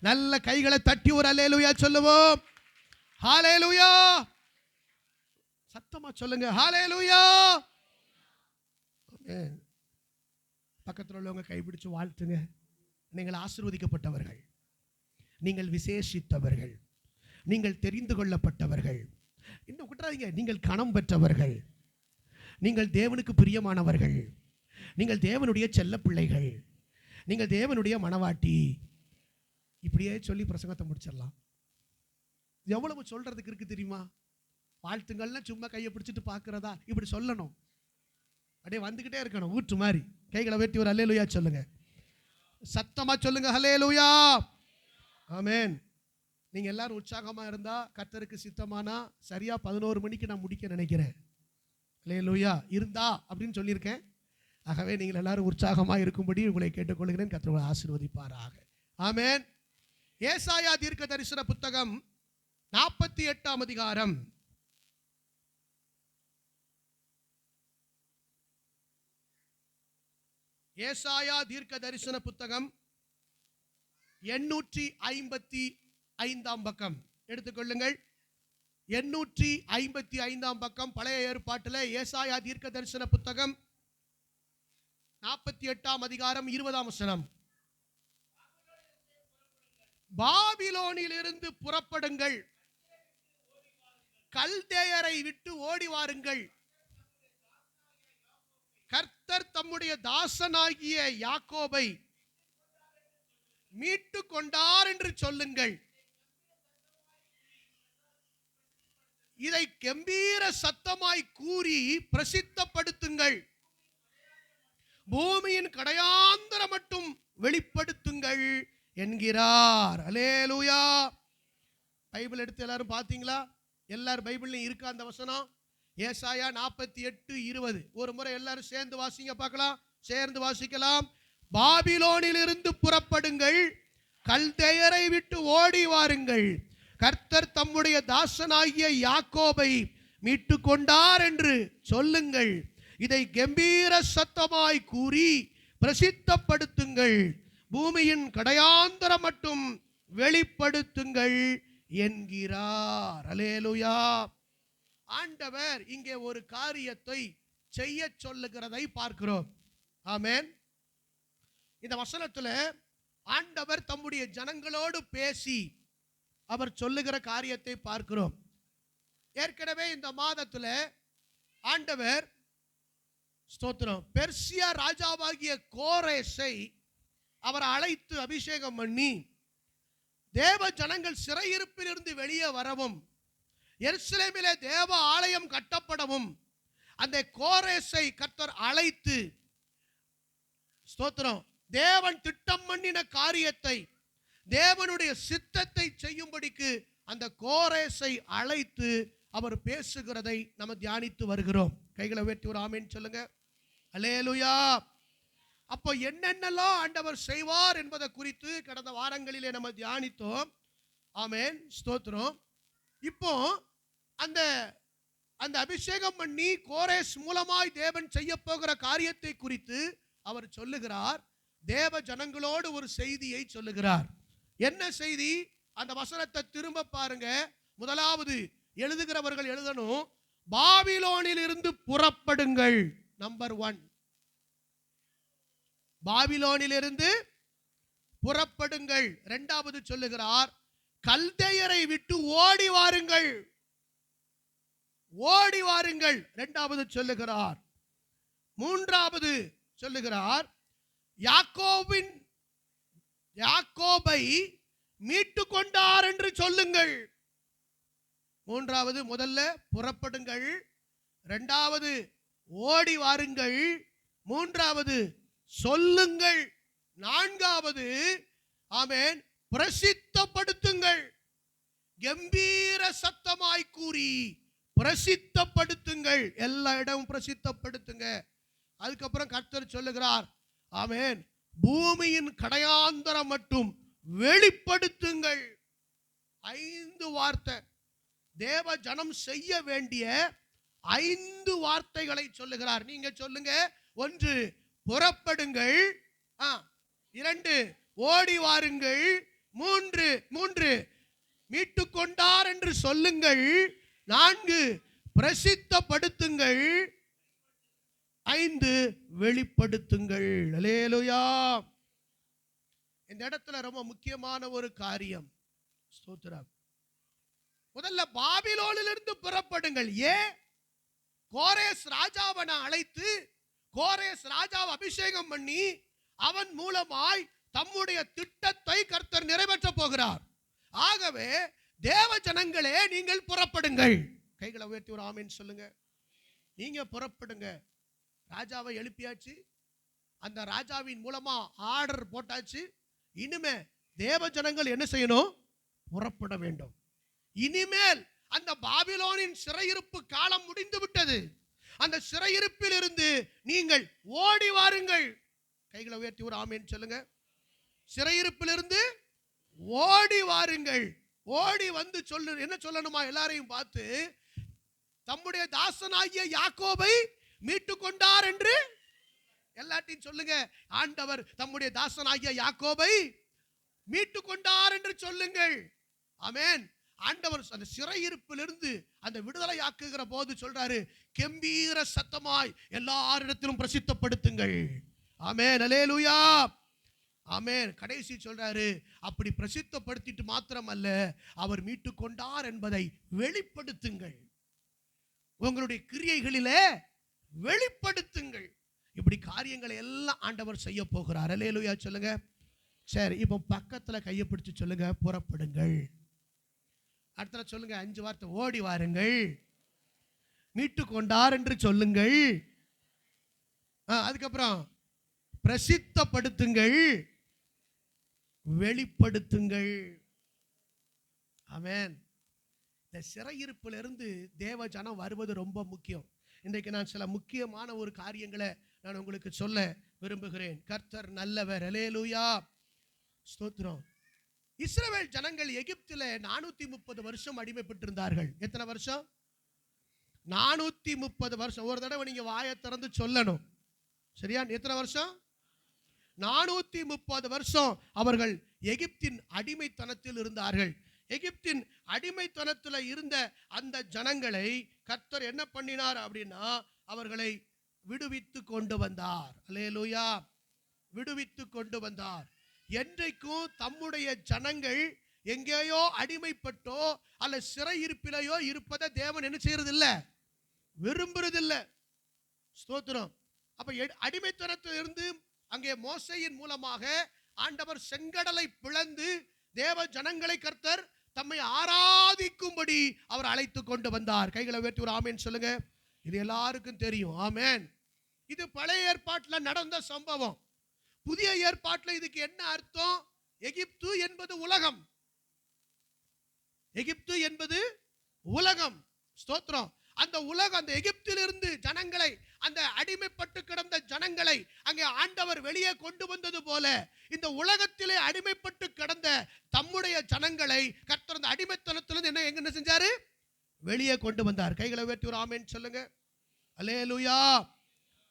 நல்ல கைகளை தட்டி ஒரு அல்லேலூயா சொல்லுவோம். ஹalleluya. சத்தமா சொல்லுங்க ஹalleluya. பக்கத்தில் உள்ளவங்க கைப்பிடிச்சு வாழ்த்துங்க. நீங்கள் ஆசீர்வதிக்கப்பட்டவர்கள், நீங்கள் விசேஷித்தவர்கள், நீங்கள் தெரிந்து கொள்ளப்பட்டவர்கள். இன்னும் விட்டுறாதீங்க, நீங்கள் கணம் பெற்றவர்கள், நீங்கள் தேவனுக்கு பிரியமானவர்கள், நீங்கள் தேவனுடைய செல்ல பிள்ளைகள், நீங்கள் தேவனுடைய மனவாட்டி. இப்படியே சொல்லி பிரசங்கத்தை முடிச்சிடலாம். எவ்வளவு சொல்றதுக்கு இருக்கு தெரியுமா? வாழ்த்துங்கள்லாம் சும்மா கையை பிடிச்சிட்டு பார்க்கிறதா? இப்படி சொல்லணும், அப்படியே வந்துகிட்டே இருக்கணும். ஊற்று மாதிரி கைகளை வெட்டி ஒரு அல்லேலூயா சொல்லுங்க. சத்தமா சொல்லுங்க ஹல்லேலூயா. ஆமென். நீங்க எல்லாரும் உற்சாகமா இருந்தா, கர்த்தருக்கு சித்தமானா சரியா 11 மணிக்கு நான் முடிக்க நினைக்கிறேன். ஹல்லேலூயா இருந்தா அப்படின்னு சொல்லியிருக்கேன். ஆகவே நீங்கள் எல்லாரும் உற்சாகமாக இருக்கும்படி உங்களை கேட்டுக்கொள்கிறேன். கர்த்தர் உங்களை ஆசீர்வதிப்பாராக. ஆமென். ஏசாயா தீர்க்க தரிசன புத்தகம் 48ஆம் அதிகாரம். ஏசாயா தீர்க்க தரிசன புத்தகம் 855ஆம் பக்கம் எடுத்துக்கொள்ளுங்கள். 855ஆம் பக்கம் பழைய ஏற்பாட்டில் ஏசாயா தீர்க்க தரிசன புத்தகம் 48ஆம் அதிகாரம் 20ஆம் வசனம். பாபிலோனிலிருந்து புறப்படுங்கள், கல்தேயரை விட்டு ஓடி வாருங்கள், கர்த்தர் தம்முடைய தாசனாகிய யாக்கோபை மீட்டு கொண்டார் என்று சொல்லுங்கள். இதை கம்பீர சத்தமாய் கூறி பிரசித்தப்படுத்துங்கள். பூமியின் கடையாந்தர மட்டும் வெளிப்படுத்துங்கள் என்கிறார். அல்லேலூயா. பைபிள் எடுத்து எல்லாரும் பார்த்தீங்களா? எல்லாரும் பைபிள்லையும் இருக்கா அந்த வசனம்? ஏசாயா 48:20. ஒரு முறை எல்லாரும் சேர்ந்து வாசிங்க பார்க்கலாம். சேர்ந்து வாசிக்கலாம். பாபிலோனிலிருந்து புறப்படுங்கள், கல்தேயரை விட்டு ஓடி வாருங்கள், கர்த்தர் தம்முடைய தாசனாகிய யாக்கோபை மீட்டு கொண்டார் என்று சொல்லுங்கள். இதை கம்பீர சத்தமாய் கூறி பிரசித்தப்படுத்துங்கள். பூமியின் கடையாந்தர மட்டும் வெளிப்படுத்துங்கள் என்கிறார். அல்லேலூயா. ஆண்டவர் இங்கே ஒரு காரியத்தை செய்ய சொல்லுகிறதை பார்க்கிறோம். ஆமென். இந்த வசனத்தில் ஆண்டவர் தம்முடைய ஜனங்களோடு பேசி அவர் சொல்லுகிற காரியத்தை பார்க்கிறோம். ஏற்கனவே இந்த மாதத்தில் ஆண்டவர் ஸ்தோத்திரம் பெர்சியா ராஜாவாகிய கோரேசை அவர் அழைத்து அபிஷேகம் பண்ணி தேவ ஜனங்கள் சிறையிருப்பிலிருந்து வெளியே வரவும், எருசலேமிலே தேவ ஆலயம் கட்டப்படவும் அந்த கோரேசை கர்த்தர் அழைத்து ஸ்தோத்திரம் தேவன் திட்டம் பண்ணின காரியத்தை, தேவனுடைய சித்தத்தை செய்யும்படிக்கு அந்த கோரேசை அழைத்து அவர் பேசுகிறதை நம்ம தியானித்து வருகிறோம். கைகளை வெட்டி ஒரு ஆமென் சொல்லுங்க. அல்லேலூயா. அப்போ என்னென்னலாம் ஆண்டவர் செய்வார் என்பதை குறித்து கடந்த வாரங்களிலே நம்ம தியானித்தோம். ஆமென், ஸ்தோத்திரம். இப்போ அந்த அந்த அபிஷேகம் பண்ணி கோரேஸ் மூலமாய் தேவன் செய்ய போகிற காரியத்தை குறித்து அவர் சொல்லுகிறார். தேவ ஜனங்களோடு ஒரு செய்தியை சொல்லுகிறார். என்ன செய்தி? அந்த வசனத்தை திரும்ப பாருங்க. முதலாவது எழுதுகிறவர்கள் எழுதணும், பாபிலோனில் இருந்து புறப்படுங்கள். நம்பர் 1, பாபிலோனிலிருந்து புறப்படுங்கள். இரண்டாவது சொல்லுகிறார், கல்தேயரை விட்டு ஓடி வாருங்கள். ஓடி வாருங்கள் இரண்டாவது சொல்லுகிறார். மூன்றாவது சொல்லுகிறார், யாக்கோபை மீட்டு கொண்டார் என்று சொல்லுங்கள். மூன்றாவது, முதல்ல புறப்படுங்கள், இரண்டாவது ஓடி வாருங்கள், மூன்றாவது சொல்லுங்கள், நான்காவது ஆமென் பிரசித்தப்படுத்துங்கள். கம்பீர சத்தமாய் கூறி பிரசித்தப்படுத்துங்கள். எல்லா இடமும் பிரசித்தப்படுத்துங்க. அதுக்கப்புறம் கர்த்தர் சொல்லுகிறார், ஆமென், பூமியின் கடையாந்தரம் மட்டும் வெளிப்படுத்துங்கள். 5 வார்த்தை தேவ ஜனம் செய்ய வேண்டிய 5 வார்த்தைகளை சொல்லுகிறார். நீங்க சொல்லுங்க. 1, புறப்படுங்கள். 2, ஓடி வாருங்கள். மூன்று மூன்று மீட்டு கொண்டார் என்று சொல்லுங்கள். 4 பிரசித்தப்படுத்துங்கள். 5 வெளிப்படுத்துங்கள். அல்லேலூயா. இந்த இடத்துல ரொம்ப முக்கியமான ஒரு காரியம். ஸ்தோத்திரம். முதல்ல பாபிலோனிலிருந்து புறப்படுங்கள். கோரேஸ் ராஜாவை நான் அழைத்து கோரேஸ் ராஜாவை அபிஷேகம் பண்ணி அவன் மூலமாய் தம்முடைய திட்டத்தை கர்த்தர் நிறைவேற்ற போகிறார். ஆகவே தேவ ஜனங்களே நீங்கள் புறப்படுங்கள். கைகளை உயர்த்தி ஒரு ஆமென் சொல்லுங்க. நீங்க புறப்படுங்க. ராஜாவை எழுப்பியாச்சு, அந்த ராஜாவின் மூலமா ஆர்டர் போட்டாச்சு. இனிமே தேவ ஜனங்கள் என்ன செய்யணும்? புறப்பட வேண்டும். இனிமேல் அந்த பாபிலோனின் சிறையிருப்பு காலம் முடிந்து விட்டது. அந்த சிறையிருப்பில் இருந்து நீங்கள் ஓடி வாருங்கள். கைகளை உயர்த்தி ஒரு ஆமென் சொல்லுங்க. சிறையிருப்பிலிருந்து ஓடி வாருங்கள். ஓடி வந்து சொல்லு. என்ன சொல்லணுமா? எல்லாரையும் பார்த்து தம்முடைய தாசனாகிய யாக்கோபை மீட்டு கொண்டார் என்று எல்லாத்தையும் சொல்லுங்க. ஆண்டவர் தம்முடைய தாசனாகிய யாக்கோபை மீட்டு கொண்டார் என்று சொல்லுங்கள். ஆமென். ஆண்டவர் அந்த சிறையிருப்பிலிருந்து அந்த விடுதலை ஆக்குகிற போது சொல்றாரு, கெம்பீர சத்தமாய் எல்லாரிடத்திலும் பிரசித்தப்படுத்துங்கள். ஆமென். அல்லேலூயா. ஆமென். கடைசி சொல்றாரு, அப்படி பிரசித்தப்படுத்திட்டு மாத்திரம் அல்ல, அவர் மீட்டு கொண்டார் என்பதை வெளிப்படுத்துங்கள். உங்களுடைய கிரியைகளிலே வெளிப்படுத்துங்கள். இப்படி காரியங்களை எல்லாம் ஆண்டவர் செய்ய போகிறார். அல்லேலூயா சொல்லுங்க. சரி, இப்போ பக்கத்துல கையை பிடிச்சு சொல்லுங்க, புறப்படுங்கள். அடுத்த சொல்லுங்க 5 வார்த்தை. ஓடி வாருங்கள், மீட்டு கொண்டார் என்று சொல்லுங்கள், அதுக்கப்புறம் பிரசித்தப்படுத்துங்கள், வெளிப்படுத்துங்கள். ஆமென். இந்த சிறையிருப்பிலிருந்து தேவ ஜனம் வருவது ரொம்ப முக்கியம். இன்றைக்கு நான் சில முக்கியமான ஒரு காரியங்களை நான் உங்களுக்கு சொல்ல விரும்புகிறேன். கர்த்தர் நல்லவர். அல்லேலூயா. ஸ்தோத்திரம். இஸ்ரவேல் ஜனங்கள் எகிப்தில 430 வருஷம் அடிமைப்பட்டிருந்தார்கள். எத்தனை வருஷம்? 430 வருஷம். ஒரு தடவை நீங்க வாயை திறந்து சொல்லணும். சரியா? எத்தனை வருஷம்? 430 வருஷம் அவர்கள் எகிப்தின் அடிமைத்தனத்தில் இருந்தார்கள். எகிப்தின் அடிமைத்தனத்தில் இருந்த அந்த ஜனங்களை கர்த்தர் என்ன பண்ணினார் அப்படின்னா, அவர்களை விடுவித்து கொண்டு வந்தார். அல்லேலூயா. விடுவித்து கொண்டு வந்தார். என்றைக்கும் தம்முடைய ஜனங்கள் எங்கேயோ அடிமைப்பட்டோ அல்ல சிறையிருப்பிலையோ இருப்பதை தேவன் என்ன செய்யறது இல்ல, விரும்புறது இல்ல. ஸ்தோத்திரம். அப்ப அடிமைத்தனத்தில் இருந்து அங்கே மோசேயின் மூலமாக ஆண்டவர் செங்கடலை பிளந்து தேவ ஜனங்களை கர்த்தர் தம்மை ஆராதிக்கும்படி அவர் அழைத்து கொண்டு வந்தார். கைகளை உயர்த்தி ஒரு ஆமென் சொல்லுங்க. இது எல்லாருக்கும் தெரியும். ஆமென். இது பழைய ஏற்பாட்டில் நடந்த சம்பவம். புதிய ஏற்பாட்டில் இதுக்கு என்ன அர்த்தம்? எகிப்து என்பது உலகம். எகிப்து என்பது உலகம். ஸ்தோத்திரம். அந்த உலகம், அந்த எகிப்திலிருந்து ஜனங்களை, அந்த அடிமைப்பட்டு கிடந்த ஜனங்களை அங்கே ஆண்டவர் வெளியே கொண்டு வந்தது போல இந்த உலகத்திலே அடிமைப்பட்டு கிடந்த தம்முடைய ஜனங்களை கர்த்தர் அந்த அடிமைத்தனத்திலிருந்து என்ன செஞ்சாரு? வெளியே கொண்டு வந்தார். கைகளை உயர்த்தி ஒரு ஆமென் சொல்லுங்க. அல்லேலூயா.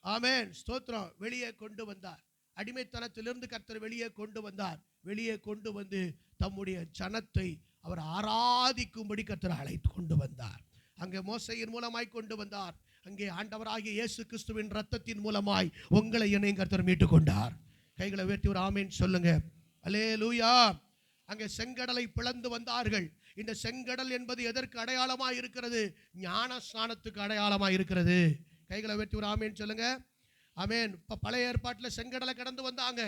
ஆமென். ஸ்தோத்திரம். வெளியே கொண்டு வந்தார். அடிமைத்தனத்திலிருந்து கர்த்தர் வெளியே கொண்டு வந்தார். வெளியே கொண்டு வந்து தம்முடைய ஜனத்தை அவர் ஆராதிக்கும்படி கர்த்தர் அழைத்து கொண்டு வந்தார். அங்கே மோசேயின் மூலமாய் கொண்டு வந்தார். அங்கே ஆண்டவராகிய இயேசு கிறிஸ்துவின் இரத்தத்தின் மூலமாய் உங்களை என்னையும் கர்த்தர் மீட்டு கொண்டார். கைகளை உயர்த்தி ஒரு ஆமென் சொல்லுங்க. அல்லேலூயா. அங்கே செங்கடலை பிளந்து வந்தார்கள். இந்த செங்கடல் என்பது எதற்கு அடையாளமாய் இருக்கிறது? ஞான ஸ்நானத்துக்கு அடையாளமாய் இருக்கிறது. கைகளை உயர்த்தி ஒரு ஆமென் சொல்லுங்க. ஆமென். இப்ப பழைய ஏற்பாட்டில் செங்கடலை கடந்து வந்தாங்க.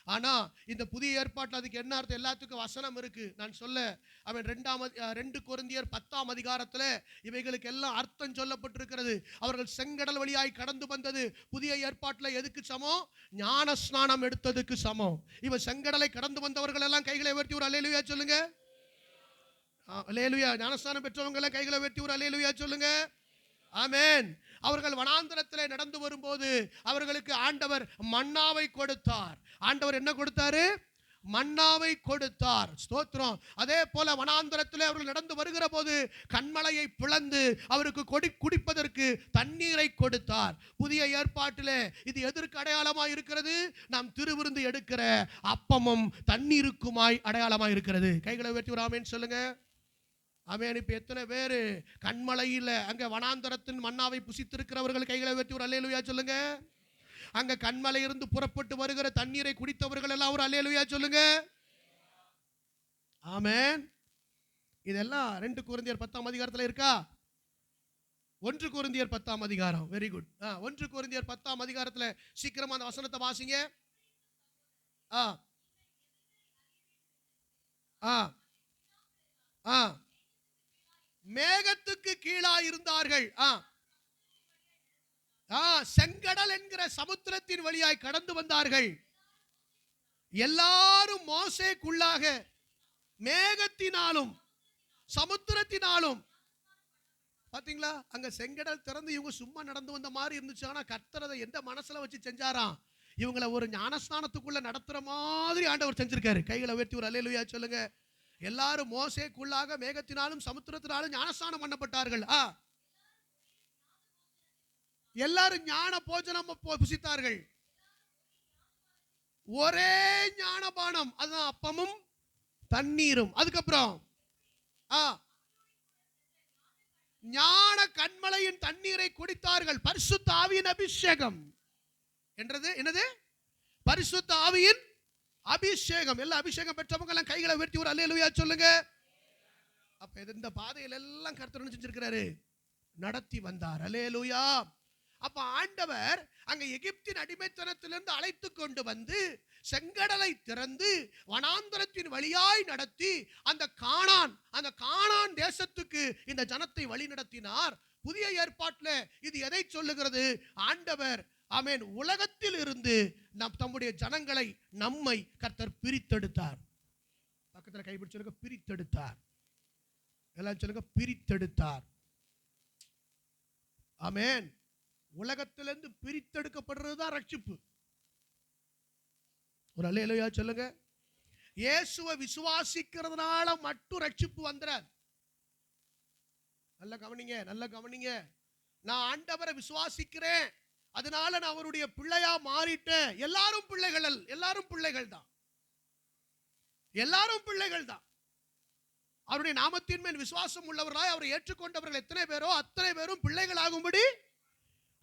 ஆனா இந்த புதிய ஏற்பாட்டில் அதுக்கு என்ன அர்த்தம்? எல்லாத்துக்கும் வசனம் இருக்கு. நான் சொல்ல அவன் 2 கொரிந்தியர் 10ஆம் அதிகாரத்தில் இவைகளுக்கு எல்லாம் அர்த்தம் சொல்லப்பட்டிருக்கிறது. அவர்கள் செங்கடல் வழியாய் கடந்து வந்தது புதிய ஏற்பாட்டில் எதுக்கு சமம்? ஞான ஸ்நானம் எடுத்ததுக்கு சமம். இவன் செங்கடலை கடந்து வந்தவர்கள் எல்லாம் கைகளை உயர்த்தி ஒரு அல்லேலூயா சொல்லுங்க. அல்லேலூயா. ஞானஸ்நானம் பெற்றவங்க எல்லாம் கைகளை உயர்த்தி ஒரு அல்லேலூயா சொல்லுங்க. ஆமென். அவர்கள் வனாந்தரத்திலே நடந்து வரும்போது அவர்களுக்கு ஆண்டவர் மன்னாவை கொடுத்தார். ஆண்டவர் என்ன கொடுத்தாரு? மன்னாவை கொடுத்தார். ஸ்தோத்திரம். அதே போல வனாந்தரத்திலே அவர்கள் நடந்து வருகிற போது கன்மலையை பிளந்து அவருக்கு குடிப்பதற்கு தண்ணீரை கொடுத்தார். புதிய ஏற்பாட்டிலே இது எதற்கு அடையாளமாய் இருக்கிறது? நாம் திருவிருந்து எடுக்கிற அப்பமும் தண்ணீருக்குமாய் அடையாளமாய் இருக்கிறது. கைகளை உயர்த்தி ஒரு ஆமென் சொல்லுங்க. ஆமென். இப்ப எத்தனை பேரு கன்மலையில அங்க வனாந்தரத்தின் மன்னாவை புசித்திருக்கிறவர்கள் கைகளை உயர்த்தி ஒரு அல்லேலூயா சொல்லுங்க. அங்க கன்மலை இருந்து புறப்பட்டு வருகிற தண்ணீரை குடித்தவர்கள் எல்லாம் ஒரு அல்லேலூயா சொல்லுங்க. ஆமென். இதெல்லாம் 2 கொரிந்தியர் 10ஆம் அதிகாரத்துல இருக்கா? 1 கொரிந்தியர் 10ஆம் அதிகாரம். Very good. 1 கொரிந்தியர் 10ஆம் அதிகாரத்துல சீக்கிரமா அந்த வசனத்தை வாசிங்க. மேகத்துக்கு கீழாய் இருந்தார்கள். செங்கடல் என்கிற சமுத்திரத்தின் வழியாய் கடந்து வந்தார்கள். எல்லாரும் மோசேக்குள்ளாக மேகத்தினாலும் சமுத்திரத்தினாலும். பாத்தீங்களா? அங்க செங்கடல் திறந்து இவங்க சும்மா நடந்து வந்த மாதிரி இருந்துச்சு. ஆனா கர்த்தர் அதை எந்த மனசுல வச்சு செஞ்சாராம்? இவங்களை ஒரு ஞானஸ்நானத்துக்குள்ள நடத்துற மாதிரி ஆண்டவர் செஞ்சிருக்காரு. கைகளை உயர்த்தி ஒரு அல்லேலூயா சொல்லுங்க. எல்லாரும் மோசேக்குள்ளாக மேகத்தினாலும் சமுத்திரத்தினாலும் ஞானஸ்நானம் பண்ணப்பட்டார்கள். எல்லாரும் ஞான போஜனம் புசித்தார்கள். ஒரே ஞானபானம், அதுதான் அப்பமும் தண்ணீரும். அதுக்கப்புறம் ஞான கன்மலையின் தண்ணீரை குடித்தார்கள். பரிசுத்த ஆவியின் அபிஷேகம் என்றது என்னது? பரிசுத்த ஆவியின் அபிஷேகம். எல்லா அபிஷேகம் பெற்றவங்க எல்லாம் கைகளை உயர்த்தி ஒரு அல்லேலூயா சொல்லுங்க. அப்ப இந்த பாதையில எல்லாம் கர்த்தர் செஞ்சிருக்கிறாரு, நடத்தி வந்தார். அல்லேலூயா. அப்ப ஆண்டவர் அங்க எகிப்தின் அடிமைத்தனத்திலிருந்து அழைத்து கொண்டு வந்து செங்கடலை திறந்து வனாந்தரத்தின் வழியாய் நடத்தி அந்த கானான் தேசத்துக்கு இந்த ஜனத்தை வழி நடத்தினார். புதிய ஏற்பாட்டில் இது எதை சொல்லுகிறது? ஆண்டவர் ஆமென் உலகத்தில் இருந்து தம்முடைய ஜனங்களை நம்மை கர்த்தர் பிரித்தெடுத்தார். பக்கத்தில் கைப்பிடிச்சு சொல்லுங்க, பிரித்தெடுத்தார். எல்லாம் சொல்லுங்க, பிரித்தெடுத்தார். ஆமென். உலகத்திலிருந்து பிரித்தெடுக்கப்படுறதுதான் ரட்சிப்பு. ஒரு அல்லேலூயா சொல்லுங்க. இயேசுவை விசுவாசிக்கிறதுனால மட்டும் ரட்சிப்பு வந்துறாது. நல்ல கவனிங்க, நல்ல கவனிங்க. நான் ஆண்டவரை விசுவாசிக்கிறேன், அதனால நான் அவருடைய பிள்ளையா மாறிட்டேன். எல்லாரும் பிள்ளைகள், எல்லாரும் பிள்ளைகள் தான். எல்லாரும் பிள்ளைகள் தான். அவருடைய நாமத்தின் மேல் விசுவாசம் உள்ளவர்களாய் அவரை ஏற்றுக்கொண்டவர்கள் எத்தனை பேரோ அத்தனை பேரும் பிள்ளைகள் ஆகும்படி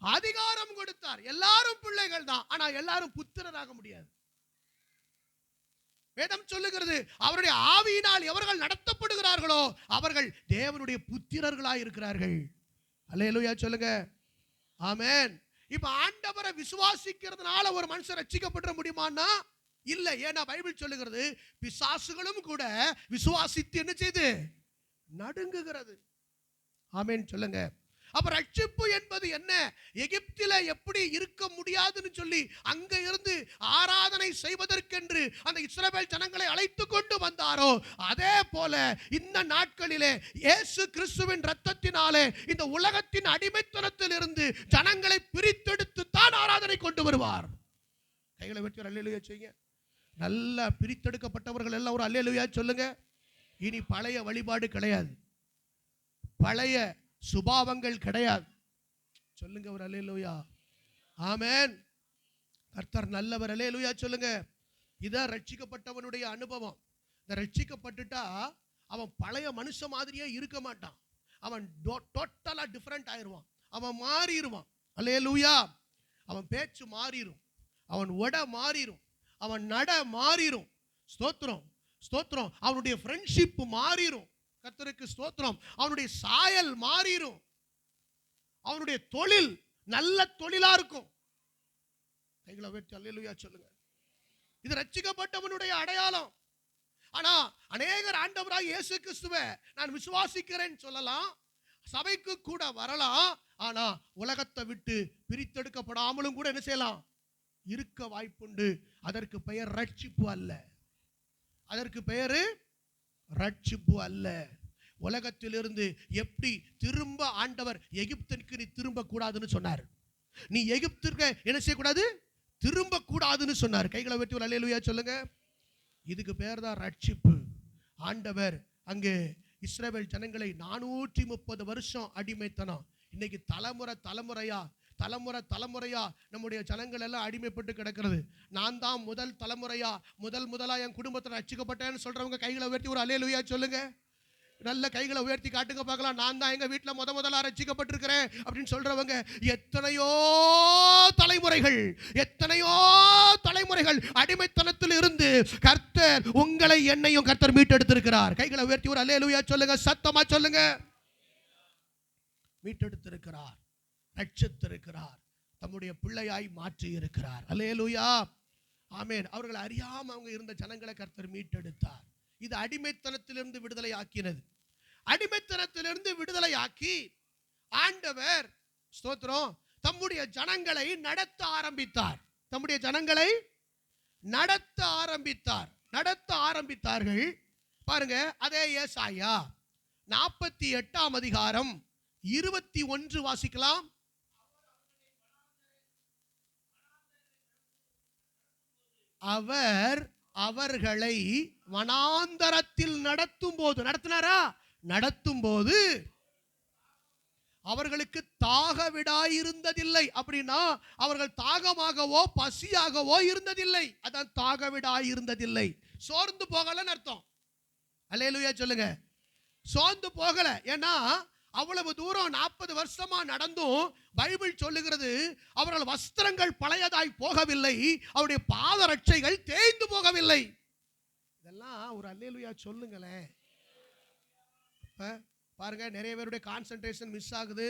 அதிகாரம் கொடுத்தார். எல்லாரும் பிள்ளைகள் தான். ஆனா எல்லாரும் புத்திரராக முடியாது. வேதம் சொல்லுகிறது, அவருடைய ஆவியினால் எவர்கள் நடத்தப்படுகிறார்களோ அவர்கள் தேவனுடைய புத்திரர்களாய் இருக்கிறார்கள். அல்லேலூயா சொல்லுங்க. ஆமென். இப்ப ஆண்டவரை விசுவாசிக்கிறதுனால ஒரு மனுஷன் ரட்சிக்கப்பட முடியுமான்னா இல்ல. ஏன்னா பைபிள் சொல்லுகிறது, பிசாசுகளும் கூட விசுவாசித்து என்ன செய்து நடுங்குகிறது. ஆமென் சொல்லுங்க. அப்ப ரட்சிப்பு என்பது என்ன? எகிப்தில எப்படி இருக்க முடியாதுன்னு சொல்லி அங்க இருந்து ஆராதனை செய்வதற்கென்று அந்த இஸ்ரவேல் ஜனங்களை அழைத்து கொண்டு வந்தாரோ, அதே போல இந்த நாட்களிலே இயேசு கிறிஸ்துவின் இரத்தத்தினாலே இந்த உலகத்தின் அடிமைத்தனத்தில் இருந்து ஜனங்களை பிரித்தெடுத்து தான் ஆராதனை கொண்டு வருவார். கைகளை வச்சு ஒரு அல்லேலூயா செய்யுங்க. நல்லா பிரித்தெடுக்கப்பட்டவர்கள் எல்லாம் ஒரு அல்லேலூயா சொல்லுங்க. இனி பழைய வழிபாடு கிடையாது, பழைய சுபாவங்கள் கிடையாது. சொல்லுங்க ஒரு அல்லேலூயா. ஆமென். கர்த்தர் நல்லவர். அல்லேலூயா சொல்லுங்க. இதான் ரட்சிக்கப்பட்டவனுடைய அனுபவம். இந்த ரட்சிக்கப்பட்டுட்டா அவன் பழைய மனுஷ மாதிரியே இருக்க மாட்டான். அவன் டோட்டலா டிஃபரெண்ட் ஆயிருவான். அவன் மாறிடுவான். அல்லேலூயா. அவன் பேச்சு மாறிடும், அவன் உடை மாறிடும், அவன் நட மாறிடும். ஸ்தோத்திரம், ஸ்தோத்திரம். அவனுடைய ஃப்ரெண்ட்ஷிப் மாறிடும். கர்த்தருக்கு ஸ்தோத்திரம். அவனுடைய சாயல் மாறிடும். அவனுடைய தொழில் நல்ல தொழிலா இருக்கும். கைகளை உயர்த்தி அல்லேலூயா சொல்லுங்க. இது ரட்சிக்கப்பட்டவனுடைய அடையாளம். ஆனா அநேகர் ஆண்டவராகிய இயேசு கிறிஸ்துவை நான் விசுவாசிக்கிறேன் சொல்லலாம், சபைக்கு கூட வரலாம், ஆனா உலகத்தை விட்டு பிரித்தெடுக்கப்படாமலும் கூட என்ன செய்யலாம்? இருக்க வாய்ப்புண்டு. அதற்கு பெயர் ரட்சிப்பு அல்ல. அதற்கு பெயர் ரட்சிப்பு அல்ல. உலகத்திலிருந்து எப்படி திரும்ப ஆண்டவர் எகிப்திற்கு நீ திரும்ப கூடாதுன்னு சொன்னார். நீ எகிப்திற்கு என்ன செய்யக்கூடாது? திரும்ப கூடாதுன்னு சொன்னார். கைகளை வெட்டி ஒரு அல்லேலூயா சொல்லுங்க. இதுக்கு பேர் தான் ரட்சிப்பு. ஆண்டவர் அங்கே இஸ்ரவேல் ஜனங்களை 430 வருஷம் அடிமைத்தனம். இன்னைக்கு தலைமுறையா நம்முடைய ஜனங்கள் எல்லாம் அடிமைப்பட்டு கிடக்கிறது. நான் தான் முதலா என் குடும்பத்தில் ரட்சிக்கப்பட்டேன்னு சொல்றவங்க கைகளை உயர்த்தி ஒரு அல்லேலூயா சொல்லுங்க. நல்ல கைகளை உயர்த்தி காட்டுங்க பார்க்கலாம். நான் தான் எங்க வீட்டில் முதலா ரட்சிக்கப்பட்டிருக்கிறேன் அப்படின்னு சொல்றவங்க எத்தனையோ தலைமுறைகள் அடிமைத்தனத்தில் இருந்து கர்த்தர் உங்களை என்னையும் கர்த்தர் மீட்டெடுத்திருக்கிறார். கைகளை உயர்த்தி ஒரு அல்லேலூயா சொல்லுங்க, சத்தமா சொல்லுங்க. மீட்டெடுத்திருக்கிறார், ரட்சித்திருக்கிறார், தம்முடைய பிள்ளையாய் மாற்றி இருக்கிறார். அல்லேலூயா, ஆமென். அவர்கள் அறியாம அவங்க இருந்த ஜனங்களை கர்த்தர் மீட்டெடுத்தார். இது அடிமைத்தனத்திலிருந்து விடுதலை ஆக்கினது. அடிமைத்தனத்திலிருந்து விடுதலை ஆக்கி ஆண்டவர் ஸ்தோத்திரம் தம்முடைய ஜனங்களை நடத்த ஆரம்பித்தார்கள். பாருங்க, அதே ஏசாயா 48 அதிகாரம் 21 வாசிக்கலாம். அவர் அவர்களை வனாந்தரத்தில் நடத்தும் போது அவர்களுக்கு தாகவிடாயிருந்ததில்லை. அப்படின்னா அவர்கள் தாகமாகவோ பசியாகவோ இருந்ததில்லை. அதான் தாகவிடாயிருந்ததில்லை. சோர்ந்து போகலன்னு அர்த்தம். அல்லேலூயா சொல்லுங்க. சோர்ந்து போகல. ஏன்னா அவ்வளவு தூரம் 40 வருஷமா நடந்தும் பைபிள் சொல்லுகிறது அவர்கள் வஸ்திரங்கள் பழையதாய் போகவில்லை, அவருடைய பாதரட்சைகள் தேய்ந்து போகவில்லை. இதெல்லாம் ஒரு அல்லேலூயா சொல்லுங்களேன். பாருங்க, நிறைய பேருடைய கான்சென்ட்ரேஷன் மிஸ் ஆகுது.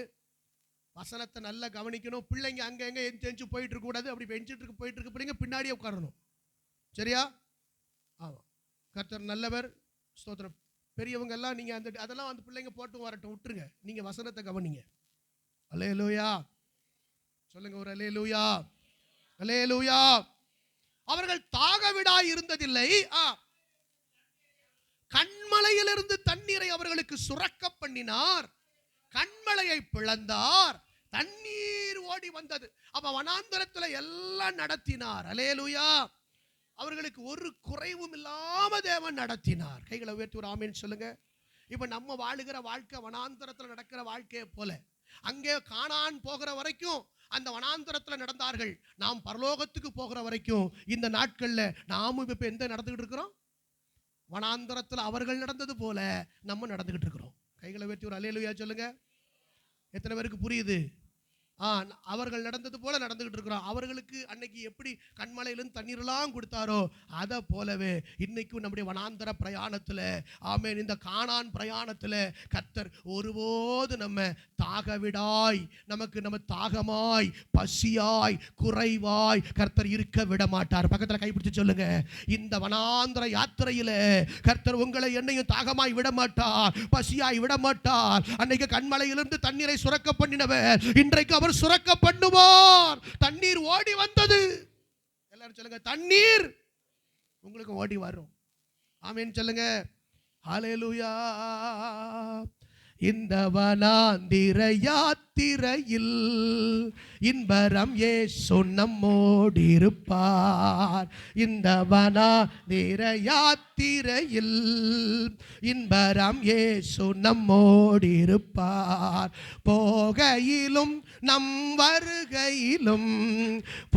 வசனத்தை நல்லா கவனிக்கணும். பிள்ளைங்க அங்க எங்க எஞ்சி போயிட்டு இருக்க கூடாது. அப்படி பெஞ்சிட்டு போயிட்டு இருக்க பிள்ளைங்க பின்னாடியே உட்காரணும். சரியா? ஆமா, கர்த்தர் நல்லவர். ஸ்தோத்திரம். பெரியவங்க எல்லாம் நீங்க அதெல்லாம் அந்த பிள்ளைங்க போட்டு வரட்டும், விட்டுருங்க. நீங்க வசனத்தை கவனிங்க. அல்லேலூயா சொல்லுங்க, ஒரு அல்லேலூயா. அல்லேலூயா. அவர்கள் தாகவிடாய் இருந்ததில்லை. கண்மலையிலிருந்து தண்ணீரை அவர்களுக்கு சுரக்க பண்ணினார். கண்மலையை பிளந்தார், தண்ணீர் ஓடி வந்தது. அப்ப வனாந்தரத்தில் எல்லாம் நடத்தினார். அல்லேலூயா. அவர்களுக்கு ஒரு குறைவும் இல்லாம தேவன் நடத்தினார். கைகளை உயர்த்தி ஒரு ஆமென் சொல்லுங்க. இப்ப நம்ம வாழுகிற வாழ்க்கை வனாந்தரத்தில் நடக்கிற வாழ்க்கையை போல. அங்கே கானான் போகிற வரைக்கும் அந்த வனாந்தரத்தில் நடந்தார்கள். நாம் பரலோகத்துக்கு போகிற வரைக்கும் இந்த நாட்கள்ல நாமும் இப்ப எந்த நடந்துகிட்டு இருக்கிறோம்? வனாந்தரத்தில் அவர்கள் நடந்தது போல நம்ம நடந்துகிட்டு இருக்கிறோம். கைகளை உயர்த்தி ஒரு அல்லேலூயா சொல்லுங்க. எத்தனை பேருக்கு புரியுது? அவர்கள் நடந்தது போல நடந்துகிட்டு இருக்கிறோம். அவர்களுக்கு அன்னைக்கு எப்படி கண்மலையிலிருந்து தண்ணீரெல்லாம் கொடுத்தாரோ அதை போலவே இன்னைக்கும் நம்முடைய வனாந்தர பிரயாணத்தில், ஆமென், இந்த கானான் பிரயாணத்தில் கர்த்தர் ஒருபோது நம்ம தாகவிடாய், நம்ம தாகமாய் பசியாய் குறைவாய் கர்த்தர் இருக்க விட மாட்டார். பக்கத்தில் கைப்பிடிச்சு சொல்லுங்க, இந்த வனாந்தர யாத்திரையில் கர்த்தர் உங்களை என்னையும் தாகமாய் விட மாட்டார், பசியாய் விட மாட்டார். அன்னைக்கு கண்மலையிலிருந்து தண்ணீரை சுரக்க பண்ணினவர் இன்றைக்கு அவர் சுரக்க பண்ணுவார். தண்ணீர் ஓடி வந்தது. எல்லாரும் சொல்லுங்க, தண்ணீர் உங்களுக்கு ஓடி வரும். ஆமென் சொல்லுங்க. ஹல்லேலூயா. இந்த வனாந்திர யாத்திரையில் இன்பரம் இயேசு நம்மோடு இருப்பார். இந்த வனாந்திர யாத்திரையில் இன்பரம் இயேசு நம்மோடு இருப்பார். போகையிலும் நம் வருகையிலும்